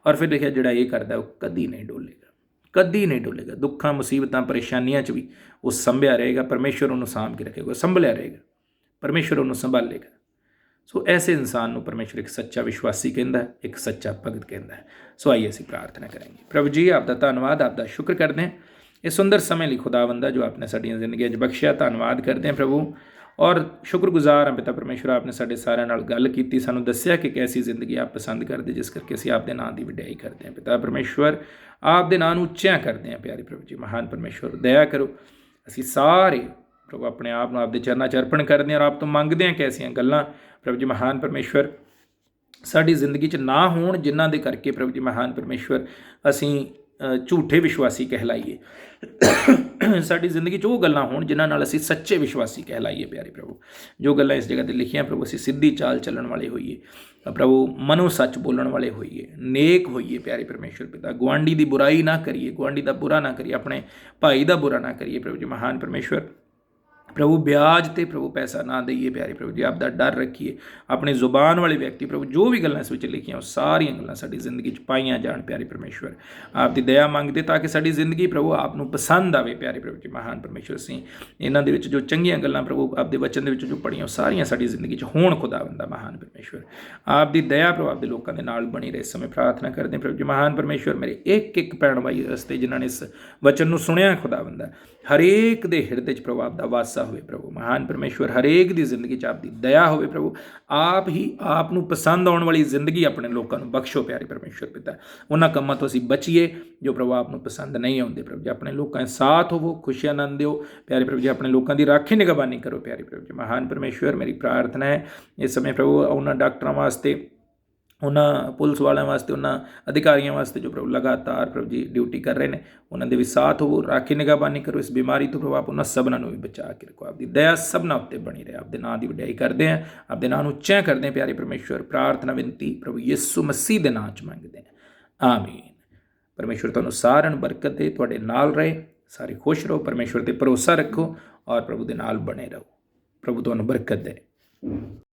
ਔਰ ਫਿਰ ਲਿਖਿਆ ਜਿਹੜਾ ਇਹ ਕਰਦਾ ਉਹ ਕਦੀ ਨਹੀਂ ਡੋਲੇਗਾ, ਕਦੀ ਨਹੀਂ ਡੋਲੇਗਾ। ਦੁੱਖਾਂ, ਮੁਸੀਬਤਾਂ, ਪਰੇਸ਼ਾਨੀਆਂ 'ਚ ਵੀ ਉਹ ਸੰਭਿਆ ਰਹੇਗਾ। ਪਰਮੇਸ਼ਵਰ ਉਹਨੂੰ ਸਾਂਭ ਕੇ ਰੱਖੇਗਾ, ਸੰਭਲਿਆ ਰਹੇਗਾ, ਪਰਮੇਸ਼ਵਰ ਉਹਨੂੰ ਸੰਭਾਲੇਗਾ। ਸੋ ਐਸੇ ਇਨਸਾਨ ਨੂੰ ਪਰਮੇਸ਼ਵਰ ਇੱਕ ਸੱਚਾ ਵਿਸ਼ਵਾਸੀ ਕਹਿੰਦਾ, ਇੱਕ ਸੱਚਾ ਭਗਤ ਕਹਿੰਦਾ ਹੈ। ਸੋ ਆਈਏ ਅਸੀਂ ਪ੍ਰਾਰਥਨਾ ਕਰਾਂਗੇ। ਪ੍ਰਭੂ ਜੀ, ਆਪ ਦਾ ਧੰਨਵਾਦ, ਆਪ ਦਾ ਸ਼ੁਕਰ ਕਰਦੇ ਹਾਂ ਇਸ ਸੁੰਦਰ ਸਮੇਂ ਲਈ ਖੁਦਾਵੰਦਾ ਜੋ ਆਪਨੇ ਸਾਡੀਆਂ ਜ਼ਿੰਦਗੀਆਂ 'ਚ ਬਖਸ਼ਿਆ। ਧੰਨਵਾਦ ਕਰਦੇ ਹਾਂ ਪ੍ਰਭੂ, ਔਰ ਸ਼ੁਕਰਗੁਜ਼ਾਰ ਹਾਂ ਪਿਤਾ ਪਰਮੇਸ਼ਵਰ, ਆਪਨੇ ਸਾਡੇ ਸਾਰਿਆਂ ਨਾਲ ਗੱਲ ਕੀਤੀ, ਸਾਨੂੰ ਦੱਸਿਆ ਕਿ ਕੈਸੀ ਜ਼ਿੰਦਗੀ ਆਪ ਪਸੰਦ ਕਰਦੇ, ਜਿਸ ਕਰਕੇ ਅਸੀਂ ਆਪ ਦੇ ਨਾਂ ਦੀ ਵਡਿਆਈ ਕਰਦੇ ਹਾਂ। ਪਿਤਾ ਪਰਮੇਸ਼ਵਰ, ਆਪ ਦੇ ਨਾਂ ਨੂੰ ਉੱਚਿਆਂ ਕਰਦੇ ਹਾਂ। ਪਿਆਰੇ ਪ੍ਰਭੂ ਜੀ, ਮਹਾਨ ਪਰਮੇਸ਼ਵਰ, ਦਇਆ ਕਰੋ। ਅਸੀਂ ਸਾਰੇ ਪ੍ਰਭੂ ਆਪਣੇ ਆਪ ਨੂੰ ਆਪ ਦੇ ਚਰਨਾਂ 'ਚ ਅਰਪਣ ਕਰਦੇ ਹਾਂ, ਔਰ ਆਪ ਤੋਂ ਮੰਗਦੇ ਹਾਂ ਕਿ ਐਸੀਆਂ ਗੱਲਾਂ ਪ੍ਰਭੂ ਜੀ ਮਹਾਨ ਪਰਮੇਸ਼ਵਰ ਸਾਡੀ ਜ਼ਿੰਦਗੀ 'ਚ ਨਾ ਹੋਣ, ਜਿਨ੍ਹਾਂ ਦੇ ਕਰਕੇ ਪ੍ਰਭੂ ਜੀ ਮਹਾਨ ਪਰਮੇਸ਼ਵਰ ਅਸੀਂ ਝੂਠੇ ਵਿਸ਼ਵਾਸੀ ਕਹਿਲਾਈਏ। ਸਾਡੀ ਜ਼ਿੰਦਗੀ 'ਚ ਉਹ ਗੱਲਾਂ ਹੋਣ ਜਿਨ੍ਹਾਂ ਨਾਲ ਅਸੀਂ ਸੱਚੇ ਵਿਸ਼ਵਾਸੀ ਕਹਿਲਾਈਏ। ਪਿਆਰੇ ਪ੍ਰਭੂ, ਜੋ ਗੱਲਾਂ ਇਸ ਜਗ੍ਹਾ 'ਤੇ ਲਿਖੀਆਂ ਪ੍ਰਭੂ, ਅਸੀਂ ਸਿੱਧੀ ਚਾਲ ਚੱਲਣ ਵਾਲੇ ਹੋਈਏ ਪ੍ਰਭੂ, ਮਨੋਂ ਸੱਚ ਬੋਲਣ ਵਾਲੇ ਹੋਈਏ, ਨੇਕ ਹੋਈਏ। ਪਿਆਰੇ ਪਰਮੇਸ਼ਵਰ ਪਿਤਾ, ਗੁਆਂਢੀ ਦੀ ਬੁਰਾਈ ਨਾ ਕਰੀਏ, ਗੁਆਂਢੀ ਦਾ ਬੁਰਾ ਨਾ ਕਰੀਏ, ਆਪਣੇ ਭਾਈ ਦਾ ਬੁਰਾ ਨਾ ਕਰੀਏ। ਪ੍ਰਭੂ ਜੀ ਮਹਾਨ ਪਰਮੇਸ਼ਵਰ ਪ੍ਰਭੂ, ਵਿਆਜ 'ਤੇ ਪ੍ਰਭੂ ਪੈਸਾ ਨਾ ਦਈਏ। ਪਿਆਰੇ ਪ੍ਰਭੂ ਜੀ, ਆਪ ਦਾ ਡਰ ਰੱਖੀਏ। ਆਪਣੇ ਜ਼ੁਬਾਨ ਵਾਲੇ ਵਿਅਕਤੀ ਪ੍ਰਭੂ, ਜੋ ਵੀ ਗੱਲਾਂ ਇਸ ਵਿੱਚ ਲਿਖੀਆਂ ਉਹ ਸਾਰੀਆਂ ਗੱਲਾਂ ਸਾਡੀ ਜ਼ਿੰਦਗੀ 'ਚ ਪਾਈਆਂ ਜਾਣ। ਪਿਆਰੇ ਪਰਮੇਸ਼ਵਰ, ਆਪ ਦੀ ਦਇਆ ਮੰਗਦੇ ਤਾਂ ਕਿ ਸਾਡੀ ਜ਼ਿੰਦਗੀ ਪ੍ਰਭੂ ਆਪ ਨੂੰ ਪਸੰਦ ਆਵੇ। ਪਿਆਰੇ ਪ੍ਰਭੂ ਜੀ ਮਹਾਨ ਪਰਮੇਸ਼ਵਰ, ਅਸੀਂ ਇਹਨਾਂ ਦੇ ਵਿੱਚ ਜੋ ਚੰਗੀਆਂ ਗੱਲਾਂ ਪ੍ਰਭੂ ਆਪ ਦੇ ਵਚਨ ਦੇ ਵਿੱਚ ਜੋ ਪੜ੍ਹੀਆਂ ਉਹ ਸਾਰੀਆਂ ਸਾਡੀ ਜ਼ਿੰਦਗੀ 'ਚ ਹੋਣ। ਖੁਦਾਵੰਦਾ ਮਹਾਨ ਪਰਮੇਸ਼ਵਰ, ਆਪ ਦੀ ਦਇਆ ਪ੍ਰਭੂ ਆਪ ਦੇ ਲੋਕਾਂ ਦੇ ਨਾਲ ਬਣੀ ਰਹੇ। ਇਸ ਸਮੇਂ ਪ੍ਰਾਰਥਨਾ ਕਰਦੇ ਪ੍ਰਭੂ ਜੀ ਮਹਾਨ ਪਰਮੇਸ਼ਵਰ, ਮੇਰੇ ਇੱਕ ਇੱਕ ਭੈਣ ਭਾਈ ਰਸਤੇ ਜਿਨ੍ਹਾਂ ਨੇ ਇਸ ਵਚਨ ਨੂੰ ਸੁਣਿਆ, ਖੁਦਾਵੰਦਾ ਹਰੇਕ ਦੇ ਹਿਰਦੇ 'ਚ ਪ੍ਰਭੂ ਆਪ ਦਾ ਵਾਸ ਪਾਸਾ ਹੋਵੇ ਪ੍ਰਭੂ। ਮਹਾਨ ਪਰਮੇਸ਼ਵਰ, ਹਰੇਕ ਦੀ ਜ਼ਿੰਦਗੀ 'ਚ ਆਪ ਦੀ ਦਇਆ ਹੋਵੇ ਪ੍ਰਭੂ। ਆਪ ਹੀ ਆਪ ਨੂੰ ਪਸੰਦ ਆਉਣ ਵਾਲੀ ਜ਼ਿੰਦਗੀ ਆਪਣੇ ਲੋਕਾਂ ਨੂੰ ਬਖਸ਼ੋ ਪਿਆਰੇ ਪਰਮੇਸ਼ਵਰ ਪਿਤਾ। ਉਹਨਾਂ ਕੰਮਾਂ ਤੋਂ ਅਸੀਂ ਬਚੀਏ ਜੋ ਪ੍ਰਭੂ ਆਪ ਨੂੰ ਪਸੰਦ ਨਹੀਂ ਆਉਂਦੇ ਪ੍ਰਭੂ ਜੀ। ਆਪਣੇ ਲੋਕਾਂ ਦੇ ਸਾਥ ਹੋਵੋ, ਖੁਸ਼ੀਆਂ ਆਨੰਦ ਦਿਓ ਪਿਆਰੇ ਪ੍ਰਭੂ ਜੀ। ਆਪਣੇ ਲੋਕਾਂ ਦੀ ਰਾਖੀ ਨਿਗਰਾਨੀ ਕਰੋ ਪਿਆਰੇ ਪ੍ਰਭੂ ਜੀ। ਮਹਾਨ ਪਰਮੇਸ਼ਵਰ, ਮੇਰੀ ਪ੍ਰਾਰਥਨਾ ਹੈ ਇਸ ਸਮੇਂ ਪ੍ਰਭੂ ਉਹਨਾਂ ਡਾਕਟਰਾਂ ਵਾਸਤੇ, ਉਹਨਾਂ ਪੁਲਿਸ ਵਾਲਿਆਂ ਵਾਸਤੇ, ਉਹਨਾਂ ਅਧਿਕਾਰੀਆਂ ਵਾਸਤੇ ਜੋ ਪ੍ਰਭੂ ਲਗਾਤਾਰ ਪ੍ਰਭੂ ਜੀ ਡਿਊਟੀ ਕਰ ਰਹੇ ਨੇ, ਉਹਨਾਂ ਦੇ ਵੀ ਸਾਥ ਹੋਵੋ, ਰਾਖੀ ਨਿਗਰਾਨੀ ਕਰੋ ਇਸ ਬਿਮਾਰੀ ਤੋਂ ਪ੍ਰਭੂ। ਆਪ ਉਹਨਾਂ ਸਭਨਾਂ ਨੂੰ ਵੀ ਬਚਾ ਕੇ ਰੱਖੋ। ਆਪਦੀ ਦਇਆ ਸਭਨਾਂ ਉੱਤੇ ਬਣੀ ਰਹੇ। ਆਪਦੇ ਨਾਂ ਦੀ ਵਡਿਆਈ ਕਰਦੇ ਹਾਂ, ਆਪਦੇ ਨਾਂ ਨੂੰ ਉੱਚਾ ਕਰਦੇ ਹਾਂ ਪਿਆਰੇ ਪਰਮੇਸ਼ਵਰ। ਪ੍ਰਾਰਥਨਾ ਵਿਨਤੀ ਪ੍ਰਭੂ ਯਿਸੂ ਮਸੀਹ ਦੇ ਨਾਂ 'ਚ ਮੰਗਦੇ ਹਾਂ, ਆਮੀਨ। ਪਰਮੇਸ਼ਵਰ ਤੁਹਾਨੂੰ ਸਾਰਿਆਂ ਨੂੰ ਬਰਕਤ ਦੇ, ਤੁਹਾਡੇ ਨਾਲ ਰਹੇ, ਸਾਰੇ ਖੁਸ਼ ਰਹੋ, ਪਰਮੇਸ਼ਵਰ 'ਤੇ ਭਰੋਸਾ ਰੱਖੋ ਔਰ ਪ੍ਰਭੂ ਦੇ ਨਾਲ ਬਣੇ ਰਹੋ। ਪ੍ਰਭੂ ਤੁਹਾਨੂੰ ਬਰਕਤ ਦੇ।